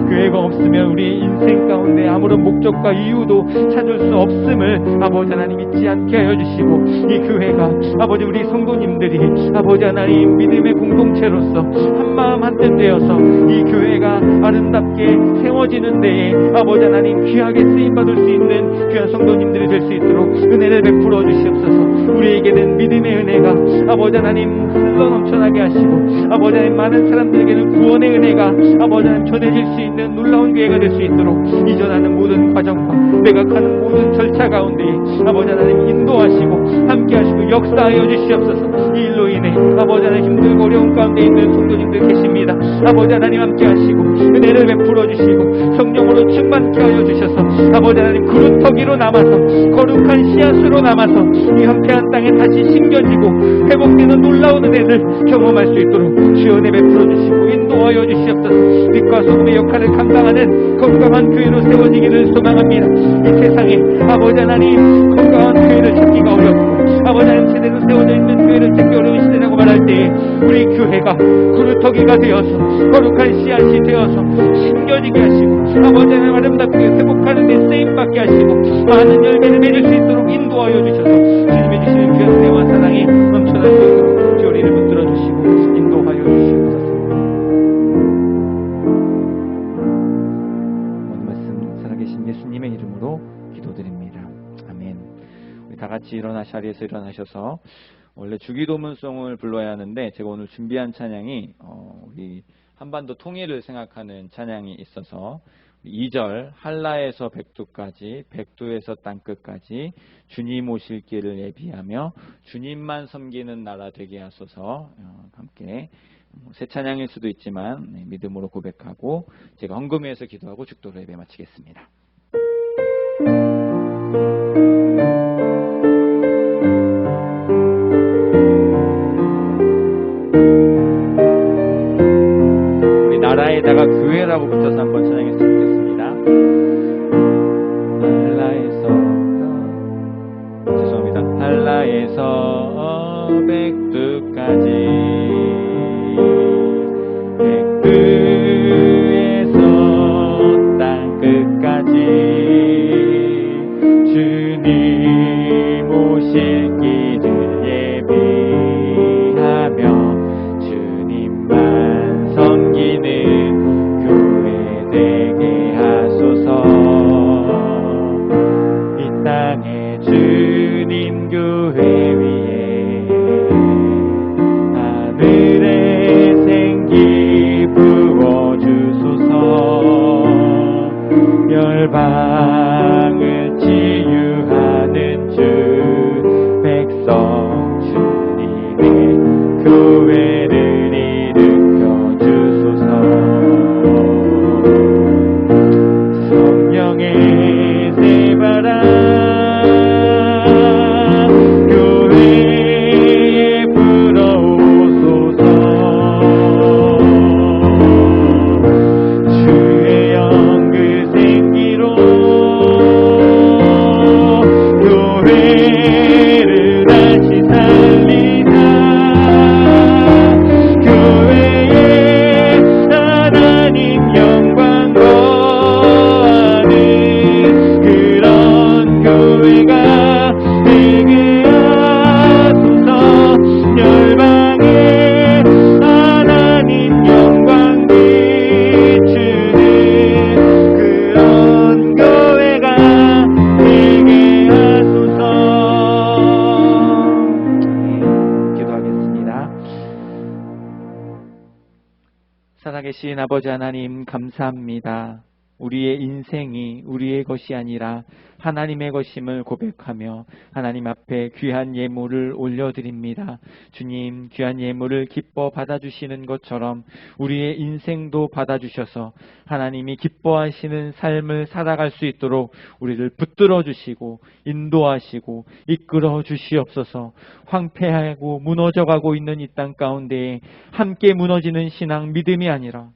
교회가 없으면 우리 인생 가운데 아무런 목적과 이유도 찾을 수 없음을 아버지 하나님 잊지 않게 하여 주시고 이 교회가 아버지 우리 성도님들이 아버지 하나님 믿음의 공동체로서 한마음 한뜻 되어서 이 교회가 아름답게 세워지는 데에 아버지 하나님 귀하게 쓰임받을 수 있는 귀한 성도님들이 될 수 있도록 은혜를 베풀어 주시옵소서. 우리에게는 믿음의 은혜가 아버지 하나님 흘러 넘쳐나게 하시고 아버지 하나님 많은 사람들에게는 구원의 은혜가 아버지 하나님 전해질 수 있는 놀라운 교회가 될 수 있도록 이전하는 모든 과정과 매각하는 모든 절차 가운데 아버지 하나님 인도하시고 함께하시고 역사하여 주시옵소서. 이 일로 인해 아버지 하나님 힘들고 어려운 가운데 있는 성도님들 계십니다. 아버지 하나님 함께하시고 은혜를 베풀어 주시고 성령으로 충만케 하여 주셔서 아버지 하나님 그루터기로 남아서 거룩한 씨앗으로 남아서 이 함께한 땅에 다시 심겨지고 회복되는 놀라운 은혜를 경험할 수 있도록 주여 은혜 베풀어 주시고 인도하여 주시옵소서. 빛과 소금의 역할을 감당하는 건강한 교회로 세워지기를 소망합니다. 이 세상에 아버지 하나님 건강한 교회를 찾기가 어렵고 아버지 하나님 제대로 세워져 있는 교회를 찾기 어려운 시대라고 말할 때 우리 교회가 구루터기가 되어서 거룩한 씨앗이 되어서 심겨지게 하시고 아버지 하나님 아름답게 회복하는 데 쓰임받게 하시고 많은 열매를 맺을 수 있도록 인도하여 주셔서 주님이 주시는 귀한 은혜와 사랑이 넘쳐날 수 있도록 주 우리를 붙들어 주시고 인도하여 주시옵소서. 오늘 말씀 살아계신 예수님의 이름으로 기도드립니다. 아멘. 우리 다 같이 자리에서 일어나셔서 원래 주기도문송을 불러야 하는데 제가 오늘 준비한 찬양이 우리 한반도 통일을 생각하는 찬양이 있어서 2절 한라에서 백두까지 백두에서 땅끝까지 주님 오실 길을 예비하며 주님만 섬기는 나라 되게 하소서 함께 새 찬양일 수도 있지만 믿음으로 고백하고 제가 헌금회에서 기도하고 죽도로 예배 마치겠습니다. 나라에다가 교회라고 붙여서 한번 찬양했으면 좋겠습니다. 한라에서 백두까지 백두에서 땅끝까지 주님 오실 길을 예비하며 주님만 섬기는 교회 되게 하소서. 이 땅에 주님 교회 위에 생기 부어주소서. 열방을 치유하는 주 백성 주님의 교회를 일으켜 주소서. 성령의 새바람 교회에 불어오소서. 주의 영 그 생기로 교회를 다시 살리사. 교회에 하나님 영광 거하는 그런 교회가 되게 하소서. 열방에 하나님 영광 비추는 그런 교회가 되게 하소서. 기도하겠습니다. 살아계신 아버지 하나님, 감사합니다. 우리의 인생이 우리의 것이 아니라 하나님의 것임을 고백하며 하나님 앞에 귀한 예물을 올려드립니다. 주님, 귀한 예물을 기뻐 받아주시는 것처럼 우리의 인생도 받아주셔서 하나님이 기뻐하시는 삶을 살아갈 수 있도록 우리를 붙들어 주시고 인도하시고 이끌어 주시옵소서. 황폐하고 무너져가고 있는 이 땅 가운데에 함께 무너지는 신앙 믿음이 아니라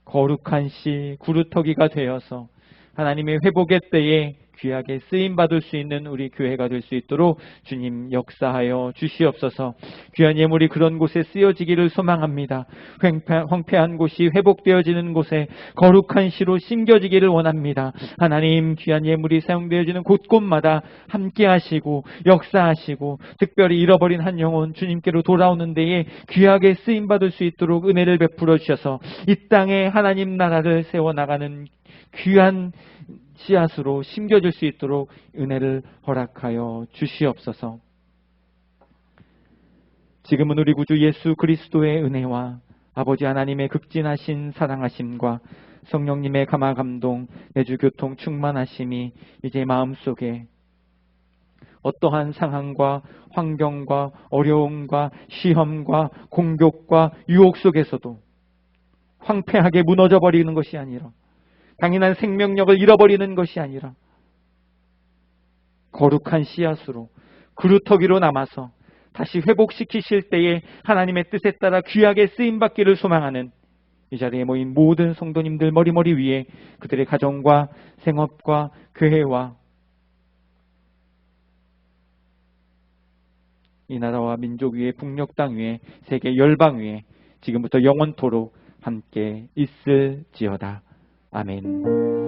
거룩한 씨 구루터기가 되어서 하나님의 회복의 때에 귀하게 쓰임받을 수 있는 우리 교회가 될 수 있도록 주님 역사하여 주시옵소서. 귀한 예물이 그런 곳에 쓰여지기를 소망합니다. 황폐한 곳이 회복되어지는 곳에 거룩한 시로 심겨지기를 원합니다. 하나님, 귀한 예물이 사용되어지는 곳곳마다 함께 하시고 역사하시고 특별히 잃어버린 한 영혼 주님께로 돌아오는 데에 귀하게 쓰임받을 수 있도록 은혜를 베풀어 주셔서 이 땅에 하나님 나라를 세워나가는 귀한 씨앗으로 심겨질 수 있도록 은혜를 허락하여 주시옵소서. 지금은 우리 구주 예수 그리스도의 은혜와 아버지 하나님의 극진하신 사랑하심과 성령님의 감화 감동 내주 교통 충만하심이 이제 마음속에 어떠한 상황과 환경과 어려움과 시험과 공격과 유혹 속에서도 황폐하게 무너져 버리는 것이 아니라 당연한 생명력을 잃어버리는 것이 아니라 거룩한 씨앗으로 그루터기로 남아서 다시 회복시키실 때에 하나님의 뜻에 따라 귀하게 쓰임받기를 소망하는 이 자리에 모인 모든 성도님들 머리머리 위에 그들의 가정과 생업과 교회와 이 나라와 민족 위에 북녘 땅 위에 세계 열방 위에 지금부터 영원토록 함께 있을지어다. 아멘.